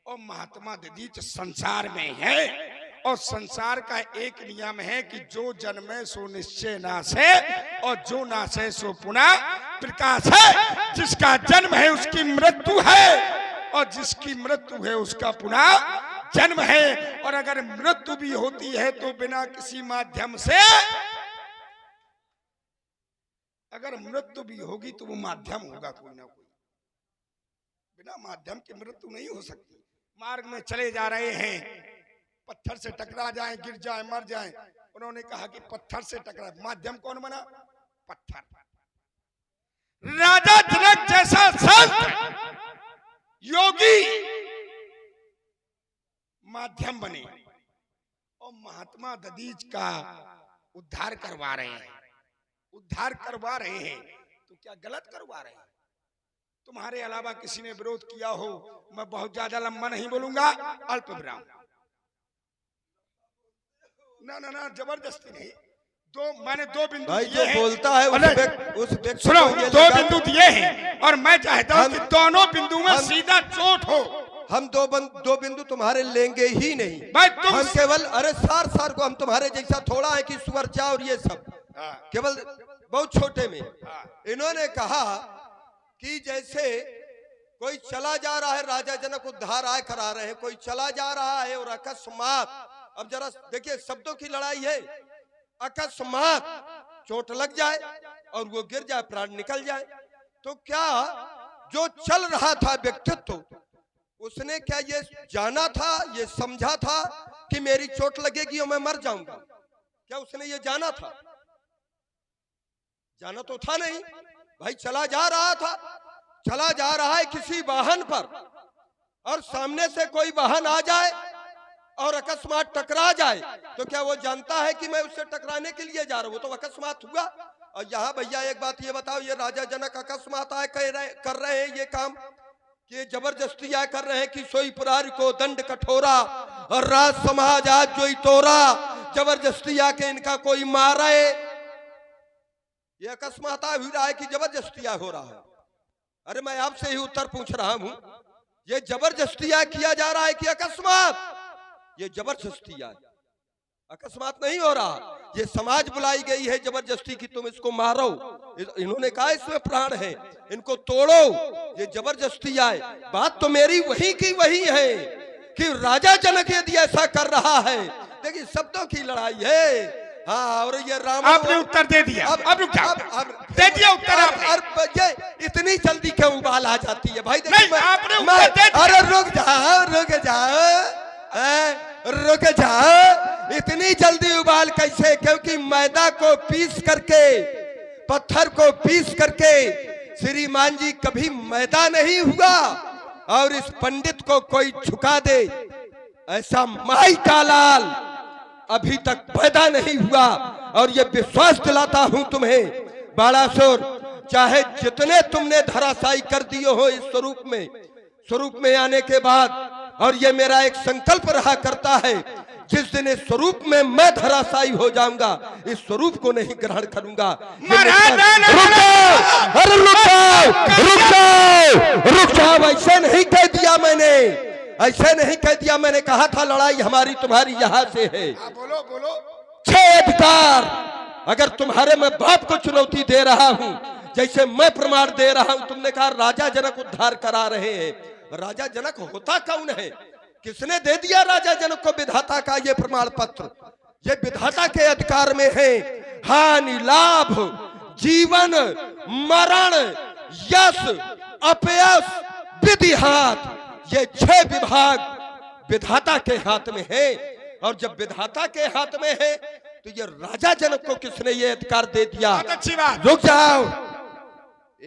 C: और महात्मा दधीच संसार में है, और संसार का एक नियम है कि जो जन्मे सो निश्चय नाश है और जो नाश है सो पुनः प्रकाश है। जिसका जन्म है उसकी मृत्यु है और जिसकी मृत्यु है उसका पुनः जन्म है। और अगर मृत्यु भी होती है तो बिना किसी माध्यम से, अगर मृत्यु भी होगी तो वो माध्यम होगा कोई ना कोई। बिना माध्यम की मृत्यु नहीं हो सकती। मार्ग में चले जा रहे हैं, पत्थर से टकरा जाएं, गिर जाएं, मर जाएं। उन्होंने कहा कि पत्थर से टकरा, माध्यम कौन बना? पत्थर। राजा जनक जैसा संत योगी माध्यम बने और महात्मा दधीच का उद्धार करवा रहे हैं। तो क्या गलत करवा रहे हैं? तुम्हारे अलावा किसी ने विरोध किया हो, मैं बहुत ज्यादा लंबा नहीं बोलूंगा, अल्प विराम। ना ना ना, जबरदस्ती नहीं। मैंने दो बिंदु
A: भाई
C: दिए
A: जो
C: हैं।
A: बोलता है उस व्यक्ति
C: सुनो,
A: को ये
C: दो
A: लगा-
C: बिंदु दिए हैं और मैं चाहता हूं कि दोनों बिंदु में सीधा चोट हो।
A: हम दो बिंदु तुम्हारे लेंगे ही नहीं।
C: भाई तुम
A: हम केवल अरे सार को हम तुम्हारे जैसा थोड़ा है कि सुवरचा और ये सब केवल बहुत छोटे में। इन्होंने कहा कि जैसे कोई चला जा रहा है, राजा जनक उद्धार आय करा रहे हैं, कोई चला जा रहा है और अकस्मात, अब जरा देखिए शब्दों की लड़ाई है, अकस्मात चोट लग जाए और वो गिर जाए, प्राण निकल जाए, तो क्या जो चल रहा था व्यक्तित्व, उसने क्या ये जाना था, ये समझा था कि मेरी चोट लगेगी और मैं मर जाऊंगा? क्या उसने ये जाना था? जाना तो था नहीं। भाई चला जा रहा था, चला जा रहा है किसी वाहन पर और सामने से कोई वाहन आ जाए और अकस्मात टकरा जाए, तो क्या वो जानता है कि मैं उससे टकराने के लिए जा रहा हूं? वो तो अकस्मात हुआ। और यहाँ भैया एक बात ये बताओ, ये राजा जनक अकस्मात आए कर रहे हैं ये काम, कि ये जबरदस्ती आए कर रहे हैं कि सोई पुरारी को दंड कठोरा और राज समाज आज जोई तोरा, जबरदस्ती आके इनका कोई मारे? ये अकस्मात आ रहा है कि जबरदस्ती हो रहा है? अरे मैं आपसे ही उत्तर पूछ रहा हूं, ये जबरदस्ती किया जा रहा है कि अकस्मात? ये जबरदस्ती है, अकस्मात नहीं हो रहा। ये समाज बुलाई गई है जबरदस्ती की तुम इसको मारो। इन्होंने कहा इसमें प्राण है, इनको तोड़ो, ये जबरदस्ती आए। बात तो मेरी वही की वही है कि राजा जनक यदि ऐसा कर रहा है, देखिए शब्दों की लड़ाई है। हाँ, और ये राम
C: आपने उत्तर दे दिया, अब रुक जाओ, दे दिया उत्तर आपने।
A: ये इतनी जल्दी क्यों उबाल आ जाती है भाई?
C: नहीं, आपने उत्तर दे दिया।
A: अरे रुक जाओ, इतनी जल्दी उबाल कैसे? क्योंकि मैदा को पीस करके, पत्थर को पीस करके श्रीमान जी कभी मैदा नहीं हुआ, और इस पंडित को कोई झुका दे ऐसा माई का लाल अभी तक पैदा नहीं हुआ। और ये विश्वास दिलाता हूं तुम्हें बालासुर, चाहे जितने तुमने धराशायी कर दिए हो इस स्वरूप में आने के बाद, और ये मेरा एक संकल्प रहा करता है, जिस दिन इस स्वरूप में मैं धराशायी हो जाऊंगा, इस स्वरूप को नहीं ग्रहण करूंगा। रुक जाओ, ऐसे नहीं कह दिया मैंने, ऐसे नहीं कह दिया मैंने। कहा था लड़ाई हमारी तुम्हारी यहां से है।
C: बोलो बोलो।
A: 6 अधिकार अगर तुम्हारे मैं बाप को चुनौती दे रहा हूं, जैसे मैं प्रमाण दे रहा हूं। तुमने कहा राजा जनक उद्धार करा रहे हैं, राजा जनक होता कौन है? किसने दे दिया राजा जनक को विधाता का ये प्रमाण पत्र? ये विधाता के अधिकार में है। हानि लाभ, जीवन मरण, यश अपयश, विधि हाथ, ये 6 विभाग विधाता के हाथ में है। और जब विधाता के हाथ में है तो ये राजा जनक को किसने ये अधिकार दे दिया?
C: अच्छी बात।
A: रुक जाओ,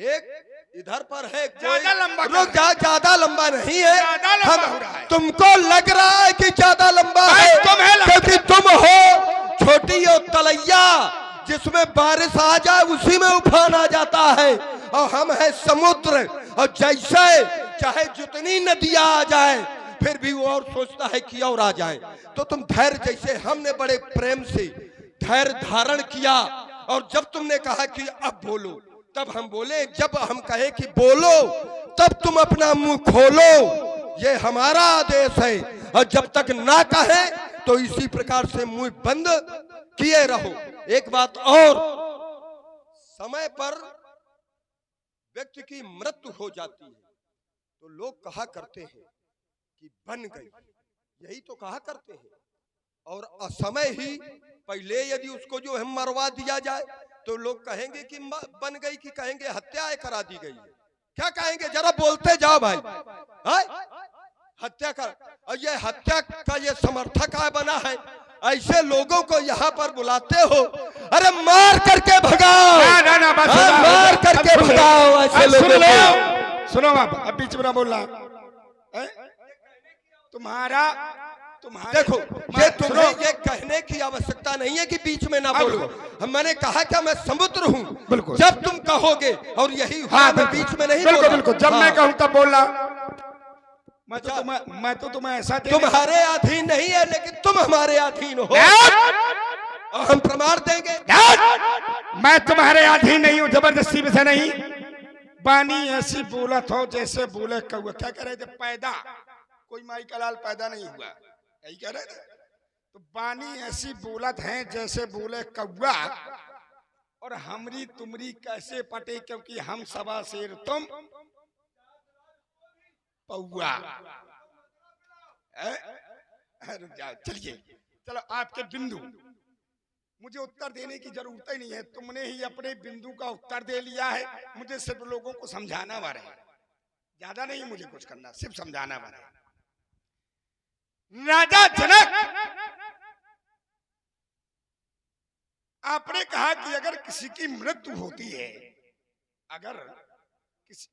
A: एक इधर पर है,
C: ज्यादा लंबा
A: रुक जाओ, ज्यादा लंबा नहीं है।
C: ज्यादा लंबा हो रहा है।
A: तुमको लग रहा है कि ज्यादा लंबा है, क्योंकि तुम हो छोटी और तलैया, जिसमें बारिश आ जाए उसी में उफान आ जाता है, और हम है समुद्र। और जैसे चाहे जितनी नदियां आ जाए फिर भी वो और सोचता है कि और आ जाए। तो तुम धैर्य, जैसे हमने बड़े प्रेम से धैर्य धारण किया, और जब तुमने कहा कि अब बोलो, तब हम बोले। जब हम कहे कि बोलो तब तुम अपना मुंह खोलो, ये हमारा आदेश है। और जब तक ना कहे तो इसी प्रकार से मुंह बंद किए रहो। एक बात और, समय पर व्यक्ति की मृत्यु हो जाती है तो लोग कहा करते हैं कि बन गई, यही तो कहा करते हैं। और असमय ही पहले यदि उसको जो है मरवा दिया जाए तो लोग कहेंगे कि बन गई, कि कहेंगे हत्या करा दी गई है। क्या कहेंगे? जरा बोलते जाओ भाई। हत्या कर, और ये हत्या का ये समर्थक बना है। ऐसे लोगों को यहाँ पर बुलाते हो, अरे मार करके भगाओ, मार करके भगाओ ऐसे लोगों को।
C: सुनो, अब बीच में ना बोलना। तुम्हारे
A: देखो, ये तुम्हें ये कहने की आवश्यकता नहीं है कि बीच में ना बोलो। मैंने कहा क्या मैं समुद्र हूँ,
C: बिल्कुल।
A: जब तुम कहोगे और यही हुआ,
C: हाँ,
A: मैं बीच में नहीं
C: बिल्कुल
A: बोला।
C: बिल्कुल, जब
A: हाँ।
C: मैं कहूँ तब बोलना। मैं तो तुम्हें ऐसा
A: तुम्हारे अधीन नहीं है, लेकिन तुम हमारे अधीन हो और हम प्रमाण देंगे।
C: मैं तुम्हारे अधीन नहीं हूँ, जबरदस्ती में से नहीं। बानी ऐसी बोलत हो जैसे बोले कौआ। क्या कह रहे थे? पैदा कोई माई का लाल पैदा नहीं हुआ, यही कह रहे थे। तो बानी ऐसी बोलत है जैसे बोले कौआ, और हमरी तुमरी कैसे पटे, क्योंकि हम सवा शेर तुम पौआ। रुक जाओ, चलिए चलो आपके बिंदु। मुझे उत्तर देने की जरूरत ही नहीं है, तुमने ही अपने बिंदु का उत्तर दे लिया है। मुझे सिर्फ लोगों को समझाना वाला है, ज्यादा नहीं मुझे कुछ करना, सिर्फ समझाना वाला है। राजा जनक, आपने कहा कि अगर किसी की मृत्यु होती है, अगर किसी,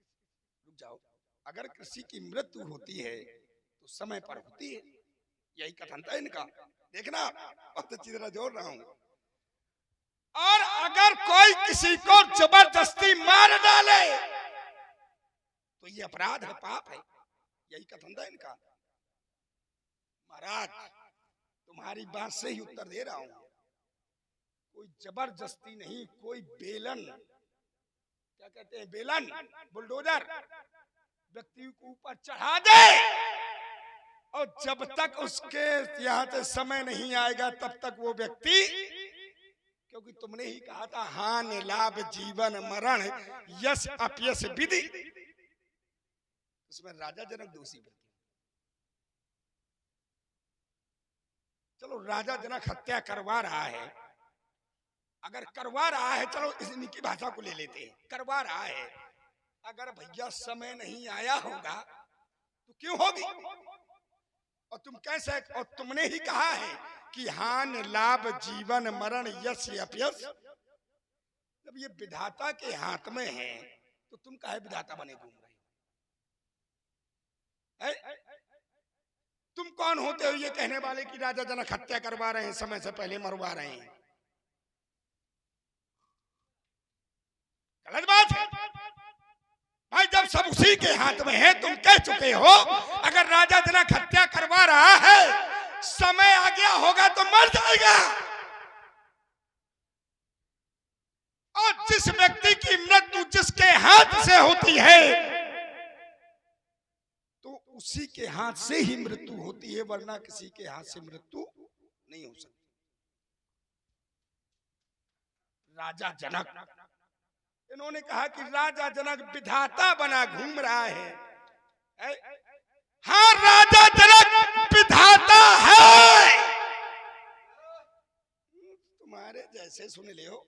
C: रुक जाओ, अगर किसी की मृत्यु होती है तो समय पर होती है, यही कथन था इनका। देखना बहुत अच्छी तरह जोड़ रहा हूं। और अगर कोई किसी को जबरदस्ती मार डाले तो ये अपराध है, पाप है, यही कथन था इनका। महाराज तुम्हारी बात से ही उत्तर दे रहा हूं। कोई जबरदस्ती नहीं, कोई बेलन, क्या कहते हैं, बेलन, बुलडोजर व्यक्ति को ऊपर चढ़ा दे, और जब तक उसके यहाँ से समय नहीं आएगा तब तक वो व्यक्ति, क्योंकि तुमने ही कहा था हान लाभ जीवन मरण यश अपयश विधि, उसमें राजा जनक दोषी बन। चलो राजा जनक हत्या करवा रहा है, अगर करवा रहा है, चलो इनकी भाषा को ले लेते हैं, करवा रहा है। अगर भैया समय नहीं आया होगा तो क्यों होगी? और तुम कैसे, और तुमने ही कहा है कि हान लाभ जीवन मरण यश अपयश, जब ये विधाता के हाथ में है तो तुम काहे विधाता बने घूम रहे हो? तुम कौन होते हो ये कहने वाले कि राजा जनक हत्या करवा रहे हैं, समय से पहले मरवा रहे हैं? गलत बात है भाई, जब सब उसी के हाथ में है। तुम कह चुके हो अगर राजा जनक हत्या करवा रहा है, समय आ गया होगा तो मर जाएगा। और जिस व्यक्ति की मृत्यु जिसके हाथ से होती है तो उसी के हाथ से ही मृत्यु होती है, वरना किसी के हाथ से मृत्यु नहीं हो सकती। राजा जनक, इन्होंने कहा कि राजा जनक विधाता बना घूम रहा है। हाँ, राजा जनक विधाता है, तुम्हारे जैसे सुन ले हो।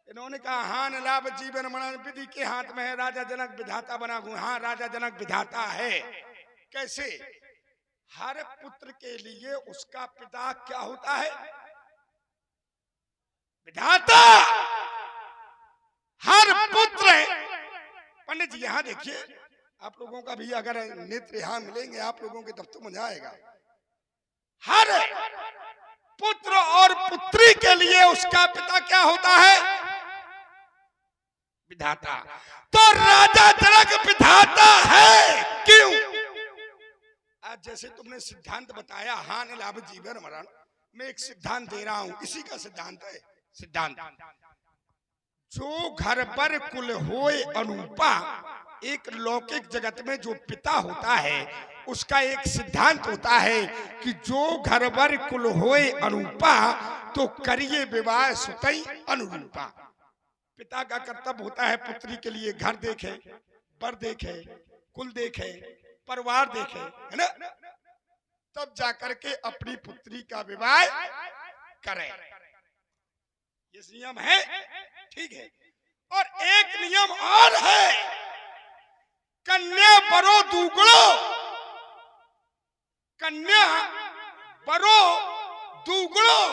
C: इन्होंने कहा हान लाभ जीवन मरण विधि के हाथ में है, राजा जनक विधाता बना घूम। हाँ, राजा जनक विधाता है। कैसे? हर पुत्र के लिए उसका पिता क्या होता है? विधाता। हर पुत्र, पंडित जी यहां देखिए, आप लोगों का भी अगर नेत्र यहां मिलेंगे आप लोगों के तब तो मजा आएगा। हर पुत्र और पुत्री के लिए उसका पिता क्या होता है? विधाता। तो राजा जनक विधाता है, क्यों? आज जैसे तुमने सिद्धांत बताया हान लाभ जीवन मरण, मैं एक सिद्धांत दे रहा हूं, इसी का सिद्धांत है। सिद्धांत, जो घर पर कुल होए अनुपा, एक लौकिक जगत में जो पिता होता है उसका एक सिद्धांत होता है कि जो घर पर कुल होए अनुपा तो करिए विवाह सुतई अनुरूपा। पिता का कर्तव्य होता है पुत्री के लिए घर देखे, बर देखे, कुल देखे, परिवार देखे, है ना, तब जाकर के अपनी पुत्री का विवाह करे। ये नियम है, ठीक है। और एक नियम और है, कन्या बरो दुगुणो, कन्या बरो दुगुणो,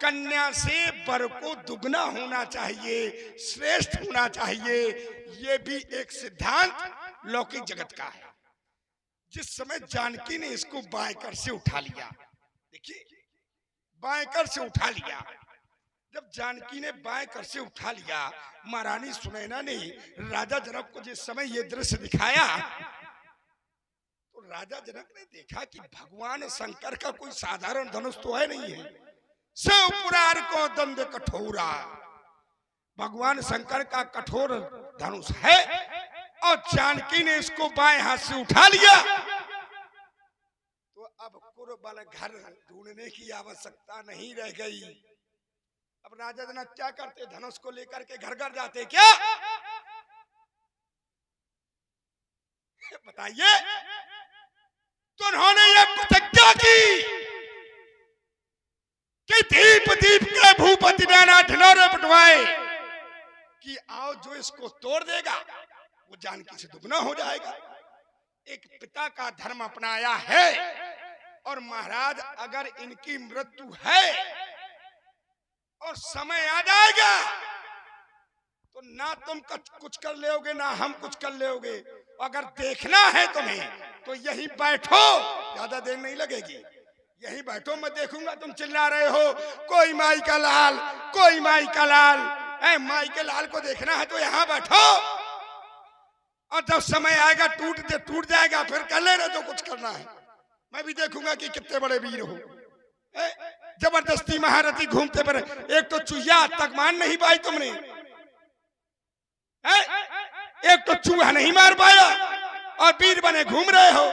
C: कन्या से बर को दुगना होना चाहिए, श्रेष्ठ होना चाहिए। ये भी एक सिद्धांत लौकिक जगत का है। जिस समय जानकी ने इसको बाएं कर से उठा लिया, देखिए बाएं कर से उठा लिया, जब जानकी ने बाएं कर से उठा लिया, महारानी सुनैना ने राजा जनक को जिस समय ये दृश्य दिखाया तो राजा जनक ने देखा कि भगवान शंकर का कोई साधारण धनुष तो है नहीं है, सौ पुरार को दंड कठोरा, भगवान शंकर का कठोर धनुष है और जानकी ने इसको बाएं हाथ से उठा लिया। तो अब कुरबल घर ढूंढने की आवश्यकता नहीं रह गई। अब राजा जनक क्या करते, धनुष को लेकर के घर घर जाते क्या? बताइए। तो उन्होंने ये प्रतिज्ञा की कि दीप दीप के भूपति नाना ढिनोरे पटवाए कि आओ जो इसको तोड़ देगा वो जानकी से दुगना हो जाएगा। एक पिता का धर्म अपनाया है और महाराज अगर इनकी मृत्यु है और समय आ जाएगा तो ना तुम कुछ कर लोगे ना हम कुछ कर लोगे। अगर देखना है तुम्हें तो यहीं बैठो, ज्यादा देर नहीं लगेगी, यहीं बैठो, मैं देखूंगा। तुम चिल्ला रहे हो कोई माई का लाल, कोई माई का लाल, माई के लाल को देखना है तो यहाँ बैठो और जब समय आएगा टूट जाएगा फिर कर लेना जो कुछ करना है। मैं भी देखूंगा कि कितने बड़े वीर हो। जबरदस्ती महारथी घूमते पर एक तो चूहा तक मान नहीं पाई तुमने, एक तो चूहा नहीं मार पाया और वीर बने घूम रहे हो।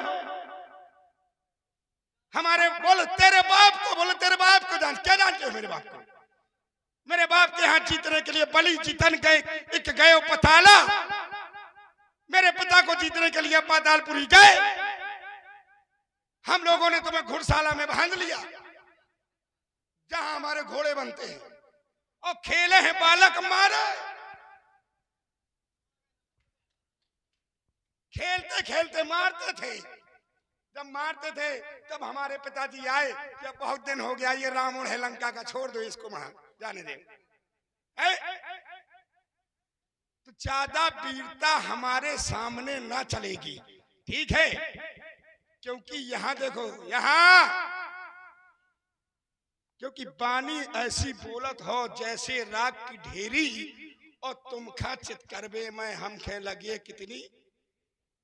C: हमारे बोलो तेरे बाप को जान, क्या जानते हो मेरे बाप को? मेरे बाप के यहाँ जीतने के लिए बलि जीतन गए, एक गए पताला, मेरे पिता को जीतने के लिए पातालपुरी गए। हम लोगों ने तुम्हें घुड़शाला में बांध लिया जहां हमारे घोड़े बनते हैं और खेले हैं बालक मारे। खेलते खेलते मारते थे, जब मारते थे तब हमारे पिताजी आए कि अब बहुत दिन हो गया, ये रावण है लंका का, छोड़ दो इसको, वहां जाने दे। तो ज्यादा वीरता हमारे सामने ना चलेगी, ठीक है? क्योंकि यहाँ देखो, यहाँ क्योंकि बानी ऐसी बोलत हो जैसे राग की ढेरी और तुम खा चित करबे मैं हम खे लगे कितनी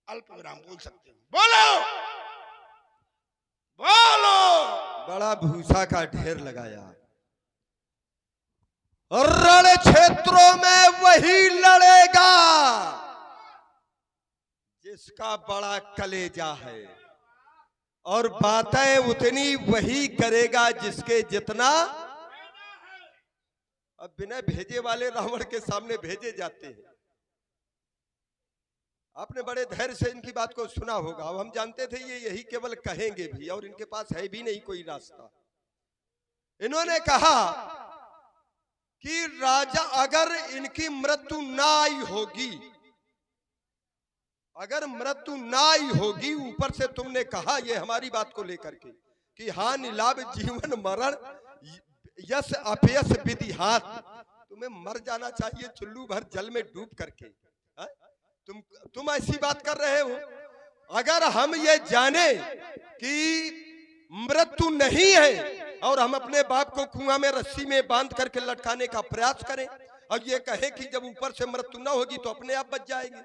C: अल्प विराम बोल सकते हो। बोलो बोलो।
A: बड़ा भूसा का ढेर लगाया। रण क्षेत्रों में वही लड़ेगा जिसका बड़ा कलेजा है और बातें उतनी वही करेगा जिसके जितना। अब बिना भेजे वाले रावण के सामने भेजे जाते हैं। आपने बड़े धैर्य से इनकी बात को सुना होगा। अब हम जानते थे ये यही केवल कहेंगे भी और इनके पास है भी नहीं कोई रास्ता। इन्होंने कहा कि राजा अगर इनकी मृत्यु ना आई होगी, अगर मृत्यु ना आई होगी, ऊपर से तुमने कहा ये हमारी बात को लेकर के कि हानि लाभ जीवन मरण यश अपयश विधि हाथ, तुम्हें मर जाना चाहिए चुल्लू भर जल में डूब करके। तुम ऐसी बात कर रहे हो। अगर हम ये जाने कि मृत्यु नहीं है और हम अपने बाप को कुआं में रस्सी में बांध करके लटकाने का प्रयास करें और ये कहें कि जब ऊपर से मृत्यु ना होगी तो अपने आप बच जाएंगे,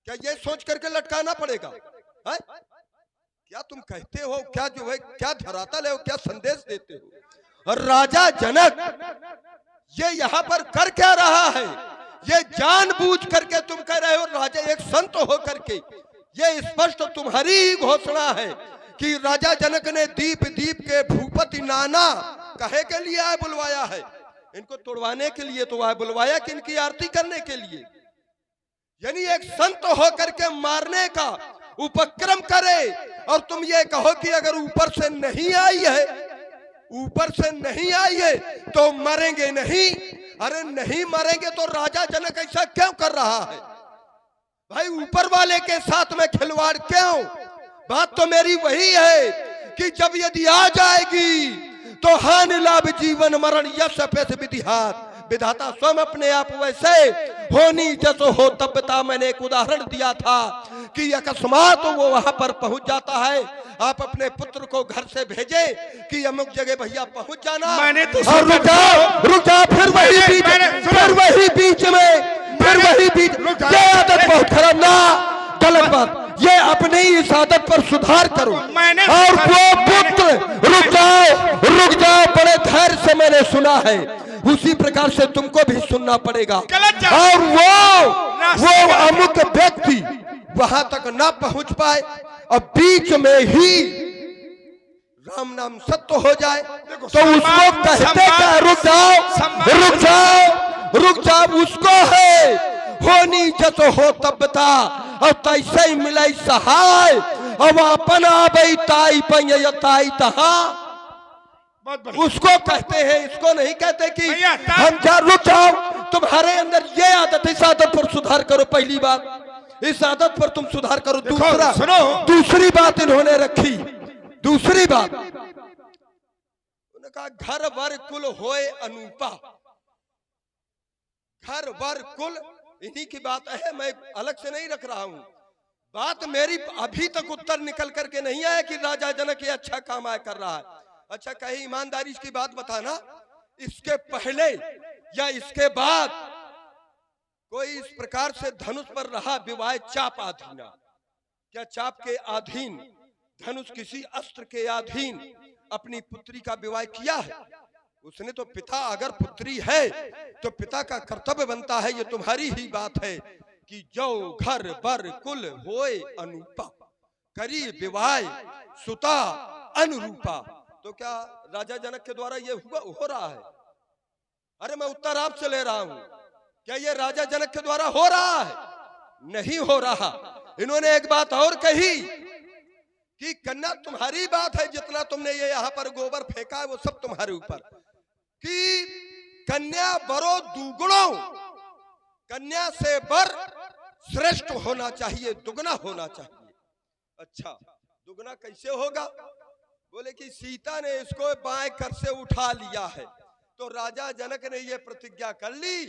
A: क्या ये सोच करके लटकाना पड़ेगा? है? क्या तुम कहते हो? क्या जो है क्या धरातल है? क्या संदेश देते हो? और राजा जनक ये यहाँ पर कर क्या रहा है? ये जानबूझ करके तुम कह रहे हो राजा एक संत हो करके, ये स्पष्ट तुम्हारी घोषणा है कि राजा जनक ने दीप दीप के भूपति नाना कहे के लिए आए बुलवाया है? इनको तोड़वाने के लिए तो आए बुलवाया कि इनकी आरती करने के लिए? यानी एक संत हो करके मारने का उपक्रम करे और तुम ये कहो कि अगर ऊपर से नहीं आई है, ऊपर से नहीं आई है तो मरेंगे नहीं। अरे नहीं मरेंगे तो राजा जनक ऐसा क्यों कर रहा है भाई? ऊपर वाले के साथ में खिलवाड़ क्यों? बात तो मेरी वही है कि जब यदि आ जाएगी तो हानि लाभ जीवन मरण यश अपयश विधि हाथ, विधाता स्वयं अपने आप वैसे होनी जसो हो तबता। मैंने एक उदाहरण दिया था कि अकस्मात वो वहां पर पहुंच जाता है, आप अपने पुत्र को घर से भेजे कि अमुक जगह भैया पहुंच जाना,
C: मैंने तो
A: और रुक जाओ, फिर वही बीच में ये आदत बहुत खराब ना, गलत बात, ये अपने ही इस आदत पर सुधार करो। और वो पुत्र रुक जाओ, बड़े धैर्य से मैंने सुना है, उसी प्रकार से तुमको भी सुनना पड़ेगा। और वो अमुक व्यक्ति वहां तक ना पहुंच पाए और बीच में ही राम नाम सत्य हो जाए तो उसको कहते क्या, रुक जाओ, उसको है होनी जसो हो तबता, और तैसे ही मिलाई सहाय, अब अपन आबई ताई पई ताई तहा, उसको कहते हैं, इसको नहीं कहते कि हम रुक जाओ, तुम्हारे अंदर ये आदत, इस आदत पर सुधार करो। पहली बात, इस आदत पर तुम सुधार करो। दूसरी बात इन्होंने रखी, दूसरी बात उन्होंने कहा घर वर कुल होए अनूपा। घर वर कुल इन्हीं की बात है, मैं अलग से नहीं रख रहा हूं बात। मेरी अभी तक उत्तर निकल करके नहीं आया कि राजा जनक ये अच्छा काम आया कर रहा है। अच्छा, कहीं ईमानदारी की बात बताना, इसके पहले या इसके बाद कोई इस प्रकार से धनुष पर रहा विवाह चाप अधीना? क्या चाप के अधीन, धनुष किसी अस्त्र के अधीन अपनी पुत्री का विवाह किया है? उसने तो पिता, अगर पुत्री है तो पिता का कर्तव्य बनता है, ये तुम्हारी ही बात है कि जो घर बर कुल होए अनूपा, करी विवाह सुता अनुरूपा। तो क्या राजा जनक के द्वारा ये हो रहा है? अरे मैं उत्तर आपसे ले रहा हूं, क्या ये राजा जनक के द्वारा हो रहा है? नहीं हो रहा। इन्होंने एक बात और कही कि कन्या तुम्हारी बात है, जितना तुमने ये यहाँ पर गोबर फेंका है वो सब तुम्हारे ऊपर, कि कन्या बरो दुगुणो, कन्या से बर श्रेष्ठ होना चाहिए, दुगना होना चाहिए। अच्छा, दुगना कैसे होगा? बोले कि सीता ने इसको बाएं कर से उठा लिया है, तो राजा जनक ने ये प्रतिज्ञा कर ली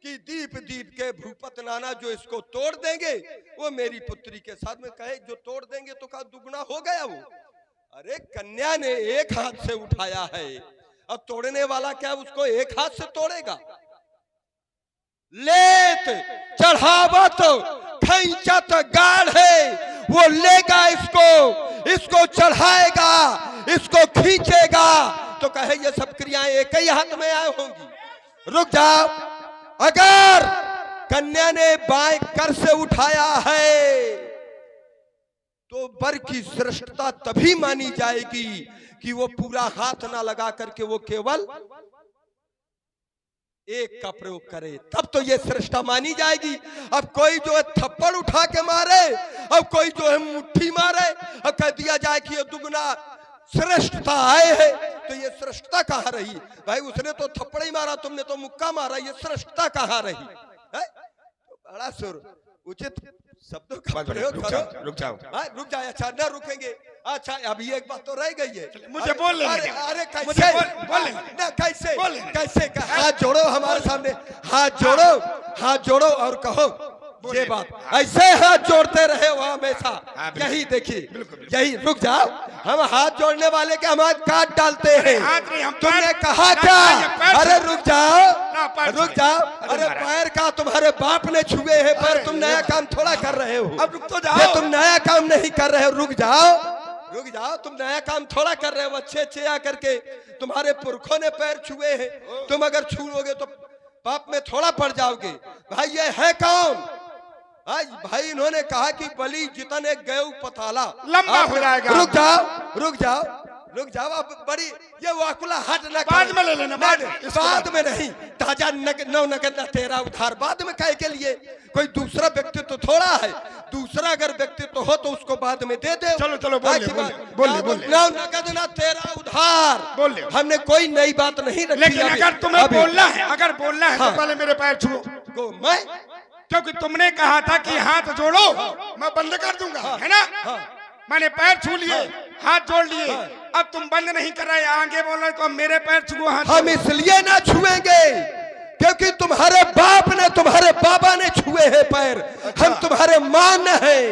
A: कि दीप दीप के भूपत नाना, जो इसको तोड़ देंगे वो मेरी पुत्री के साथ में। कहे जो तोड़ देंगे तो का दुगना हो गया वो? अरे कन्या ने एक हाथ से उठाया है, अब तोड़ने वाला क्या उसको एक हाथ से तोड़ेगा? लेत चढ़ावत खैंचत गाढ़े, वो लेगा इसको चढ़ाएगा, इसको खींचेगा, तो कहे ये सब क्रियाएं एक ही हाथ में आए होंगी। रुक जाओ, अगर कन्या ने बाएं कर से उठाया है तो वर की श्रेष्ठता तभी मानी जाएगी कि वो पूरा हाथ ना लगा करके वो केवल एक का प्रयोग करे, तब तो ये श्रेष्ठता मानी जाएगी। अब कोई जो है थप्पड़ उठा के मारे, अब कोई जो है मुट्ठी मारे, अब कह दिया जाए कि ये दुगना श्रेष्ठता आए है, तो ये श्रेष्ठता कहाँ रही? भाई उसने तो थप्पड़ ही मारा, तुमने तो मुक्का मारा, ये श्रेष्ठता कहाँ रही है? तो बड़ा सुर उचित शब्दों का प्रयोग करो।
C: रुक जाओ।
A: रुक जाए। अच्छा, न रुकेंगे। अच्छा, अभी एक बात तो रह गई है,
C: मुझे बोल लेने।
A: अरे कैसे ना, कैसे हाथ जोड़ो हमारे सामने, हाथ जोड़ो और कहो ये बात। ऐसे हाथ जोड़ते रहे वो हमेशा, यही देखिए, यही। रुक जाओ, हम हाथ जोड़ने वाले के हम हाथ काट डालते हैं। तुमने कहा क्या? अरे रुक जाओ। अरे पैर का तुम्हारे बाप ने छुए हैं पैर, तुम नया काम थोड़ा कर रहे हो। अब रुक तो जाओ, तुम नया काम नहीं कर रहे हो। रुक जाओ, तुम नया काम थोड़ा कर रहे हो। अच्छे आकर के तुम्हारे पुरखों ने पैर छुए हैं, तुम अगर छूओगे तो पाप में थोड़ा पड़ जाओगे। भाई ये है कौन? भाई इन्होंने कहा कि बलि जितने गए पताला
C: लंबा हो जाएगा।
A: रुक जाओ। अब बड़ी ये वाकुला हट ना,
C: बाद में ले लेना,
A: बाद में नहीं। ताजा नौ नगद तेरा उधार बाद में कहे के लिए कोई दूसरा व्यक्तित्व तो थोड़ा है। दूसरा अगर व्यक्तित्व हो तो उसको बाद में दे दे।
C: चलो बोले।
A: नौ नगद ना तेरा उधार
C: बोले।
A: हमने कोई नई बात नहीं रखी।
C: लेकिन अगर तुम्हें बोलना है तो पहले मेरे पैर छुओ।
A: मैं,
C: क्योंकि तुमने कहा था कि हाथ जोड़ो, मैं बंद कर दूंगा, है ना? मैंने पैर छू लिए, हाथ जोड़ लिए, अब तुम बंद नहीं कर रहे, आगे बोल रहे तो मेरे पैर छुओ, हाथ।
A: हम इसलिए ना छुएंगे क्योंकि तुम्हारे बाप ने, तुम्हारे बाबा ने छुए हैं पैर। हम तुम्हारे मान हैं,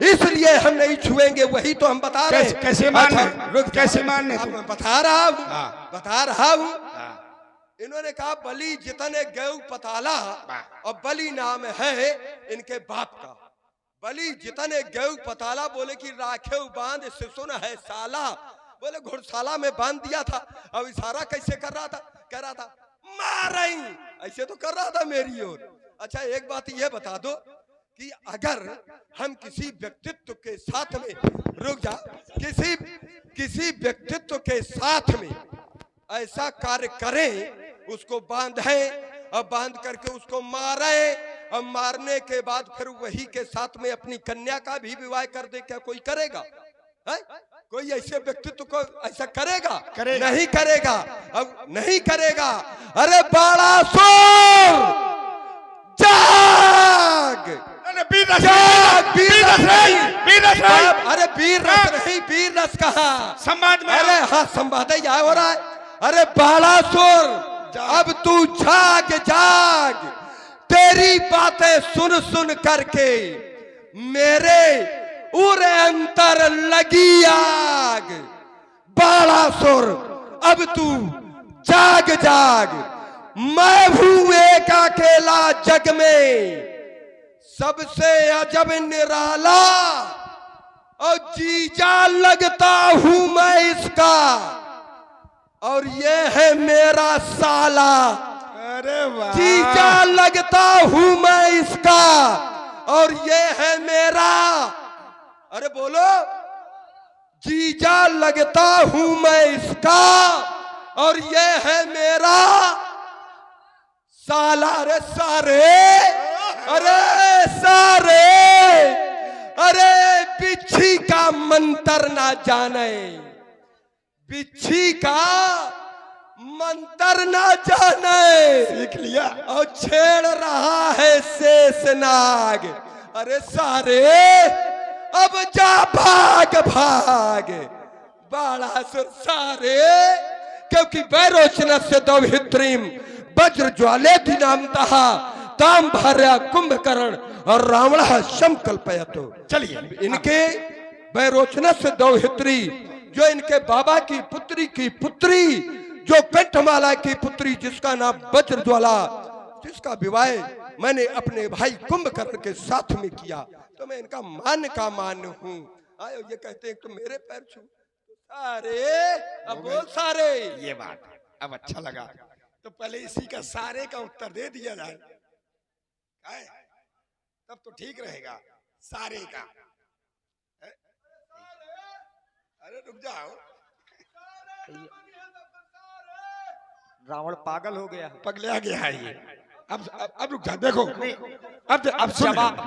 A: इसलिए हम नहीं छुएंगे। वही तो हम बता रहे हैं।
C: कैसे मानने?
A: रुक,
C: कैसे मानने?
A: अब मैं बता रहा हूँ,
C: हाँ।
A: बता रहा हूँ।
C: हाँ।
A: इन्होंने कहा बलि जितने गौ पताला,
C: वाह।
A: और बलि नाम है इनके बाप का। बलि जितने गौ पताला, बोले कि राखे बांध सिसुन है साला, बोले घुड़साला में बांध दिया था। अब इशारा कैसे कर रहा था? कह रहा था मारई, ऐसे तो कर रहा था मेरी ओर। अच्छा एक बात ये बता दो कि अगर हम किसी व्यक्तित्व के साथ में, रुक जा, किसी व्यक्तित्व के साथ में ऐसा कार्य करें, उसको बांधें और बांध करके उसको मारें, और मारने के बाद फिर वही के साथ में अपनी कन्या का भी विवाह कर दे, क्या कोई करेगा? है? कोई ऐसे व्यक्तित्व को ऐसा करेगा? नहीं करेगा। अब नहीं करेगा। अरे बालासुर जाग, जाग, वीर रस नहीं, अरे वीर रस नहीं, वीर रस कहा
C: संवाद में।
A: अरे हाँ, संवाद ही हो रहा है। अरे बालासुर अब तू जाग, जाग, तेरी बातें सुन सुन करके मेरे उरे अंतर लगी आग। बालासुर अब तू जाग, जाग, मैं हूं एक अकेला जग में, सबसे अजब निराला, और जीजा लगता हूं मैं इसका, और ये है मेरा साला।
C: अरे वाह।
A: जीजा लगता हूं मैं इसका, और ये है मेरा, अरे बोलो, जीजा लगता हूं मैं इसका, और ये है मेरा साला। अरे सारे, अरे सारे, अरे बिच्छी का मंत्र ना जाने, बिच्छी का मंत्र ना जाने,
C: सीख लिया,
A: और छेड़ रहा है शेषनाग। अरे सारे अब जा भाग, भाग, बालासुर सारे, क्योंकि वैरोचन से दौहित्रीम वज्र ज्वाले दिनामतः ताम भार्या कुंभकर्ण और रावण शमकल्पयतो।
C: चलिए
A: इनके वैरोचन से दौहित्री, जो इनके बाबा की पुत्री, जो कंठमाला की पुत्री, जिसका नाम वज्र ज्वाला, जिसका विवाह मैंने अपने भाई कुंभकर्ण के साथ में किया, तो मैं इनका मान हूं। आयो ये कहते हैं तो मेरे पैर छू सारे। अब बोल सारे।
C: ये बात अब अच्छा लगा। तो पहले इसी का सारे का उत्तर दे दिया जाए, तब तो ठीक रहेगा। सारे का अरे रुक जाओ,
B: रावण पागल हो गया,
C: पगला गया है ये। अब रुक जा, देखो अब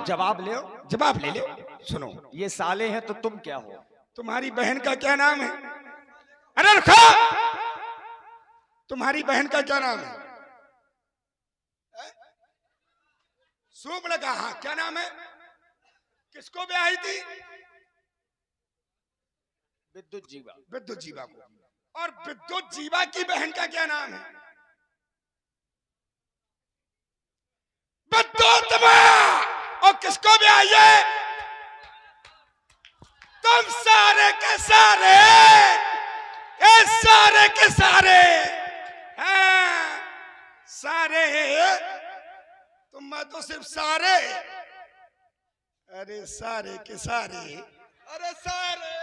B: जवाब ले,
C: जवाब ले ले। सुनो,
B: ये साले हैं तो तुम क्या हो?
C: तुम्हारी बहन का क्या नाम है? अरे रुको, तुम्हारी बहन का क्या नाम है? सूप लगा, हाँ, क्या नाम है? किसको ब्याही थी?
B: विद्युत जीवा।
C: विद्युत जीवा को। और विद्युत जीवा की बहन का क्या नाम है? विद्युत मां। और किसको ब्याही है? तुम सारे के सारे, सारे के सारे, हाँ, सारे तुम, मैं तो सिर्फ सारे। अरे सारे के सारे,
A: अरे सारे,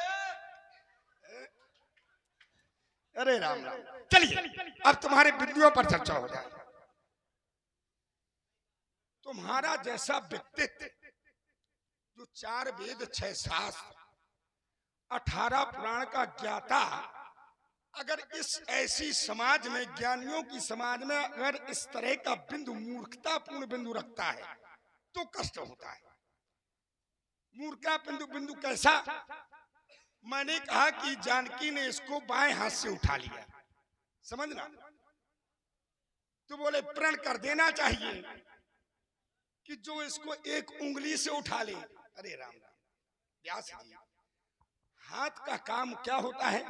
C: अरे राम राम। चलिए अब तुम्हारे बिंदुओं पर चर्चा हो जाए। तुम्हारा जैसा व्यक्तित्व, जो 4 वेद 6 शास्त्र 18 पुराण का ज्ञाता, अगर इस ऐसी समाज में, ज्ञानियों की समाज में, अगर इस तरह का बिंदु, मूर्खतापूर्ण बिंदु रखता है तो कष्ट होता है। मूर्खता बिंदु कैसा? मैंने कहा कि जानकी ने इसको बाएं हाथ से उठा लिया, समझना, तो बोले प्रण कर देना चाहिए कि जो इसको एक उंगली से उठा ले। अरे राम राम, व्यास जी, हाथ का काम क्या होता है?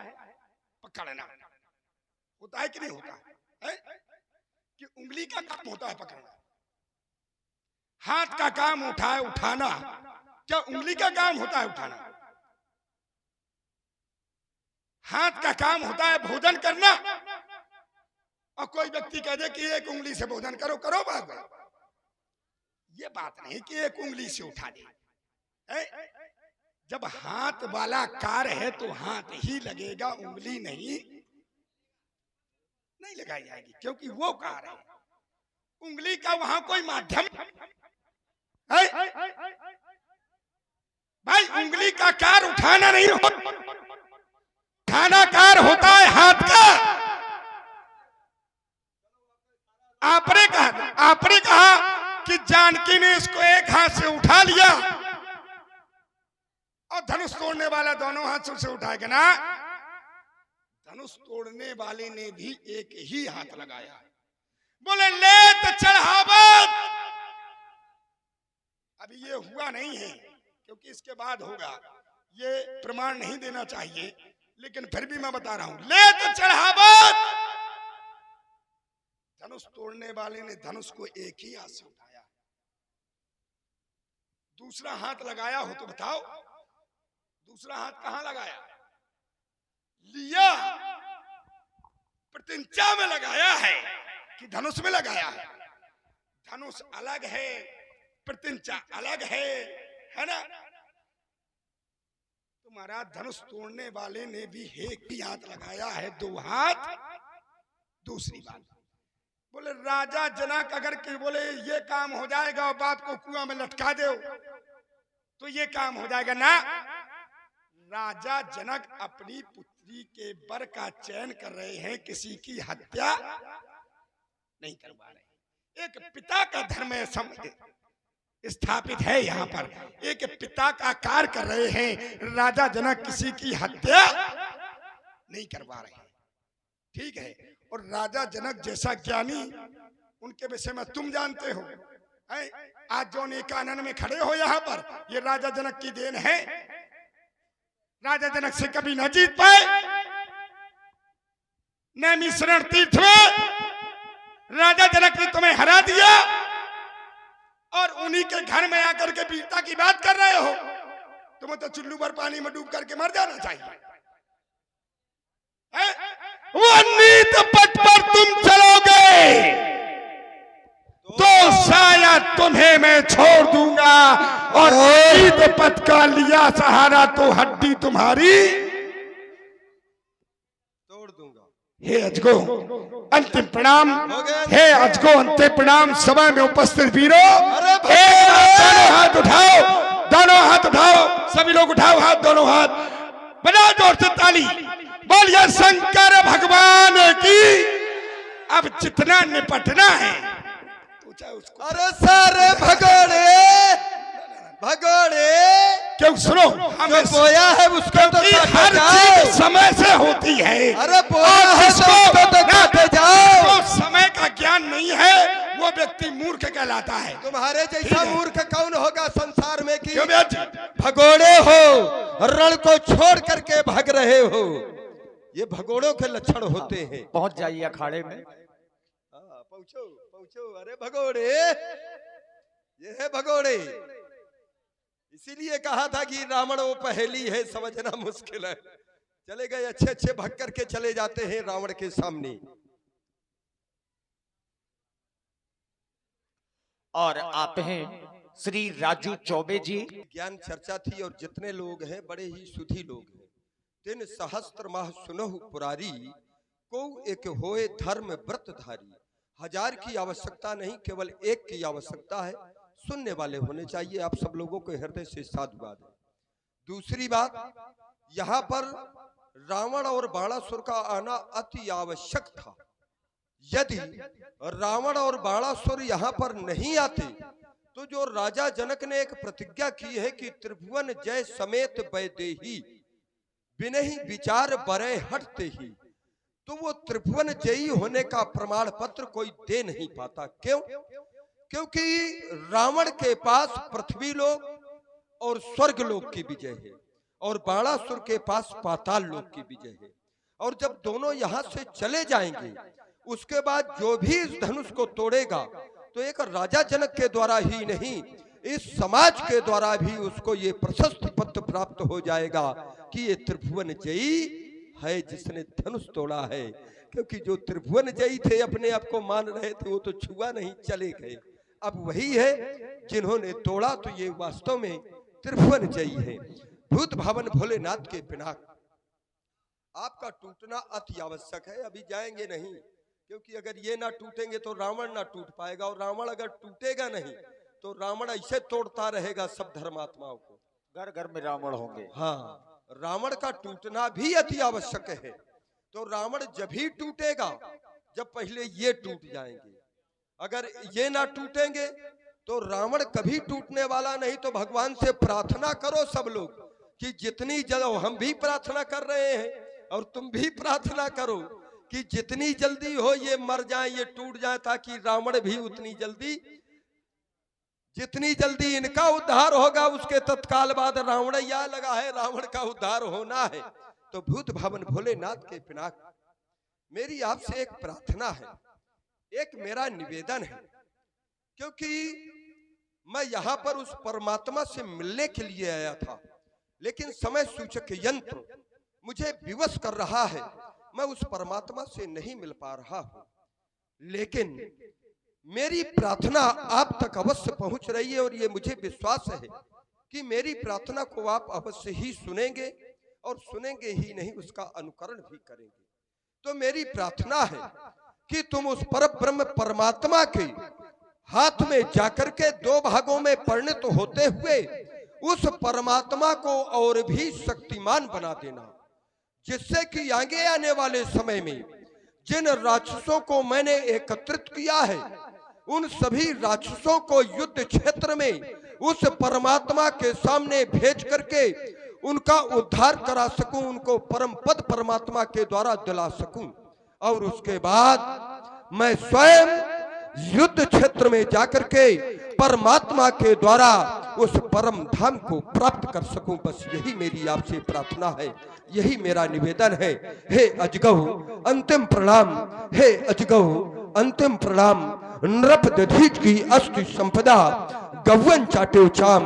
C: पकड़ना होता है कि नहीं होता है? कि उंगली का काम होता है पकड़ना, हाथ का काम उठाए उठाना, क्या उंगली का काम होता है उठाना? हाथ का काम होता है भोजन करना। और कोई व्यक्ति कह दे कि एक उंगली से भोजन करो, करो बात, ये बात नहीं कि एक उंगली से उठा दे। जब हाथ वाला कार है तो हाथ ही लगेगा, उंगली नहीं लगाई जाएगी, क्योंकि वो कार है। उंगली का वहां कोई माध्यम है? भाई उंगली का कार उठाना नहीं हो, उठाना कार होता है हाथ का। आपने कहा कि जानकी ने इसको एक हाथ से उठा लिया और धनुष तोड़ने वाला दोनों हाथों से उठाएगा ना। धनुष तोड़ने वाले ने भी एक ही हाथ लगाया। बोले लेत चढ़ावत। अभी ये हुआ नहीं है, क्योंकि इसके बाद होगा, ये प्रमाण नहीं देना चाहिए, लेकिन फिर भी मैं बता रहा हूं। लेत चढ़ावत, धनुष तोड़ने वाले ने धनुष को एक ही हाथ से उठाया। दूसरा हाथ लगाया हो तो बताओ, दूसरा हाथ कहां लगाया? लिया प्रतिंचा में लगाया है कि धनुष में लगाया है? धनुष अलग है, प्रतिंचा अलग है ना। तुम्हारा धनुष तोड़ने वाले ने भी एक ही हाथ लगाया है, दो हाथ। दूसरी बात, बोले राजा जनक अगर कि बोले ये काम हो जाएगा और बाप को कुआं में लटका दो तो ये काम हो जाएगा ना। राजा जनक अपनी पुत्री के वर का चयन कर रहे हैं, किसी की हत्या नहीं करवा रहे। एक पिता का धर्म स्थापित है यहाँ पर, एक पिता का कार्य कर रहे हैं। राजा जनक किसी की हत्या नहीं करवा रहे हैं, ठीक है। और राजा जनक जैसा ज्ञानी, उनके विषय में तुम जानते हो। आज जो एकानन में खड़े हो यहाँ पर, ये राजा जनक की देन है। राजा जनक से कभी न जीत पाए। नैमिषारण्य तीर्थ में राजा जनक ने तुम्हें हरा दिया और उन्हीं के घर में आकर के वीरता की बात कर रहे हो। तुम्हें तो चुल्लू भर पानी में डूब करके मर जाना चाहिए। वो नीत पथ पर तुम चलोगे तो शायद तुम्हें मैं छोड़ दूंगा, और नीत पथ का लिया सहारा तो हड्डी तुम्हारी
A: तोड़ दूंगा।
C: हे अजगो अंतिम प्रणाम, हे अजगो अंतिम प्रणाम। सभा में उपस्थित वीरों, दोनों हाथ उठाओ, दोनों हाथ उठाओ, सभी लोग उठाओ हाथ, दोनों हाथ, बजा जोर से ताली, बोलिए शंकर भगवान की। अब जितना निपटना है उसको।
A: अरे सारे भगोड़े
C: क्यों सुनो,
A: जो बोया है उसको तो
C: हर चीज समय से होती है।
A: अरे बोया है तो काटे जाओ।
C: समय का ज्ञान नहीं है वो व्यक्ति मूर्ख कहलाता है।
A: तुम्हारे जैसा मूर्ख कौन होगा संसार में कि
C: क्यों बेटा?
A: भगोड़े हो, रण को छोड़ करके भाग रहे हो। ये भगोड़ों के लक्षण होते हैं।
B: पहुंच जाइए अखाड़े में।
A: पहुंचो पहुंचो। अरे भगोड़े, ये है भगोड़े। इसीलिए कहा था कि रावण वो पहेली है, समझना मुश्किल है। चले गए अच्छे अच्छे भग करके चले जाते हैं रावण के सामने।
B: और आप हैं श्री राजू चौबे जी।
A: ज्ञान चर्चा थी और जितने लोग हैं बड़े ही सुधी लोग हैं। 3 सहस्त्र माह सुनहु पुरारी, को एक होए धर्म व्रतधारी। 1000 की आवश्यकता नहीं, केवल 1 की आवश्यकता है। सुनने वाले होने चाहिए। आप सब लोगों को हृदय से साधुवाद है। दूसरी बात, यहाँ पर रावण और बाणासुर का आना अति आवश्यक था। यदि रावण और बाणासुर यहाँ पर नहीं आते तो जो राजा जनक ने एक प्रतिज्ञा की है कि त्रिभुवन जय समेत वैदेही बिनहि विचार बरे हटते ही, तो वो त्रिभुवन जयी होने का प्रमाण पत्र कोई दे नहीं पाता। क्यों? क्योंकि रावण के पास पृथ्वी लोक और स्वर्ग लोक की विजय है और बाणासुर के पास पाताल लोक की विजय है। और जब दोनों यहां से चले जाएंगे, उसके बाद जो भी इस धनुष को तोड़ेगा तो एक राजा जनक के द्वारा ही नहीं, इस समाज के द्वारा भी उसको ये प्रशस्ति पत्र प्राप्त हो जाएगा कि ये त्रिभुवन जयी है जिसने धनुष तोड़ा है। क्योंकि जो त्रिभुवन जयी थे अपने आप को मान रहे थे, वो तो छुआ नहीं, चले गए। अब वही है जिन्होंने तोड़ा तो ये वास्तव में त्रिभुवन जयी है। भूत भावन भोलेनाथ के पिनाक आपका टूटना अति आवश्यक है। अभी जाएंगे नहीं, क्योंकि अगर ये ना टूटेंगे तो रावण ना टूट पाएगा, और रावण अगर टूटेगा नहीं तो रावण ऐसे तोड़ता रहेगा सब धर्मात्माओं को,
B: घर घर में रावण होंगे।
A: हाँ, रावण का टूटना भी अति आवश्यक है। तो रावण जब ही टूटेगा जब पहले ये टूट जाएंगे। अगर ये ना टूटेंगे तो रावण कभी टूटने वाला नहीं। तो भगवान से प्रार्थना करो सब लोग कि जितनी जल्द, हम भी प्रार्थना कर रहे हैं और तुम भी प्रार्थना करो कि जितनी जल्दी हो ये मर जाए, ये टूट जाए, ताकि रावण भी उतनी जल्दी, जितनी जल्दी इनका उद्धार होगा उसके तत्काल बाद रावण या लगा है, रावण का उद्धार होना है। तो भूत भावन भोलेनाथ के पिनाक मेरी आपसे एक प्रार्थना है, एक मेरा निवेदन है। क्योंकि मैं यहाँ पर उस परमात्मा से मिलने के लिए आया था, लेकिन समय सूचक यंत्र मुझे विवश कर रहा है, मैं उस परमात्मा से नहीं मिल पा रहा हूं। लेकिन मेरी प्रार्थना आप तक अवश्य पहुंच रही है, और ये मुझे विश्वास है कि मेरी प्रार्थना को आप अवश्य ही सुनेंगे, और सुनेंगे ही नहीं उसका अनुकरण भी करेंगे। तो मेरी प्रार्थना है कि तुम उस परब्रह्म परमात्मा के हाथ में जाकर के दो भागों में परिणत होते हुए उस परमात्मा को और भी शक्तिमान बना देना, जिससे कि आगे आने वाले समय में जिन राक्षसों को मैंने एकत्रित किया है, उन सभी राक्षसों को युद्ध क्षेत्र में उस परमात्मा के सामने भेज करके उनका उद्धार करा सकूं, उनको परम पद परमात्मा के द्वारा दिला सकूं। और उसके बाद मैं स्वयं युद्ध क्षेत्र में जाकर के परमात्मा के द्वारा उस परम धाम को प्राप्त कर सकूं। बस यही मेरी आपसे प्रार्थना है, यही मेरा निवेदन है। हे अजगौ अंतिम प्रणाम, हे अजगौ अंतिम प्रणाम। नृप दधीच की अस्थि संपदा गव्वन चाटे चाम,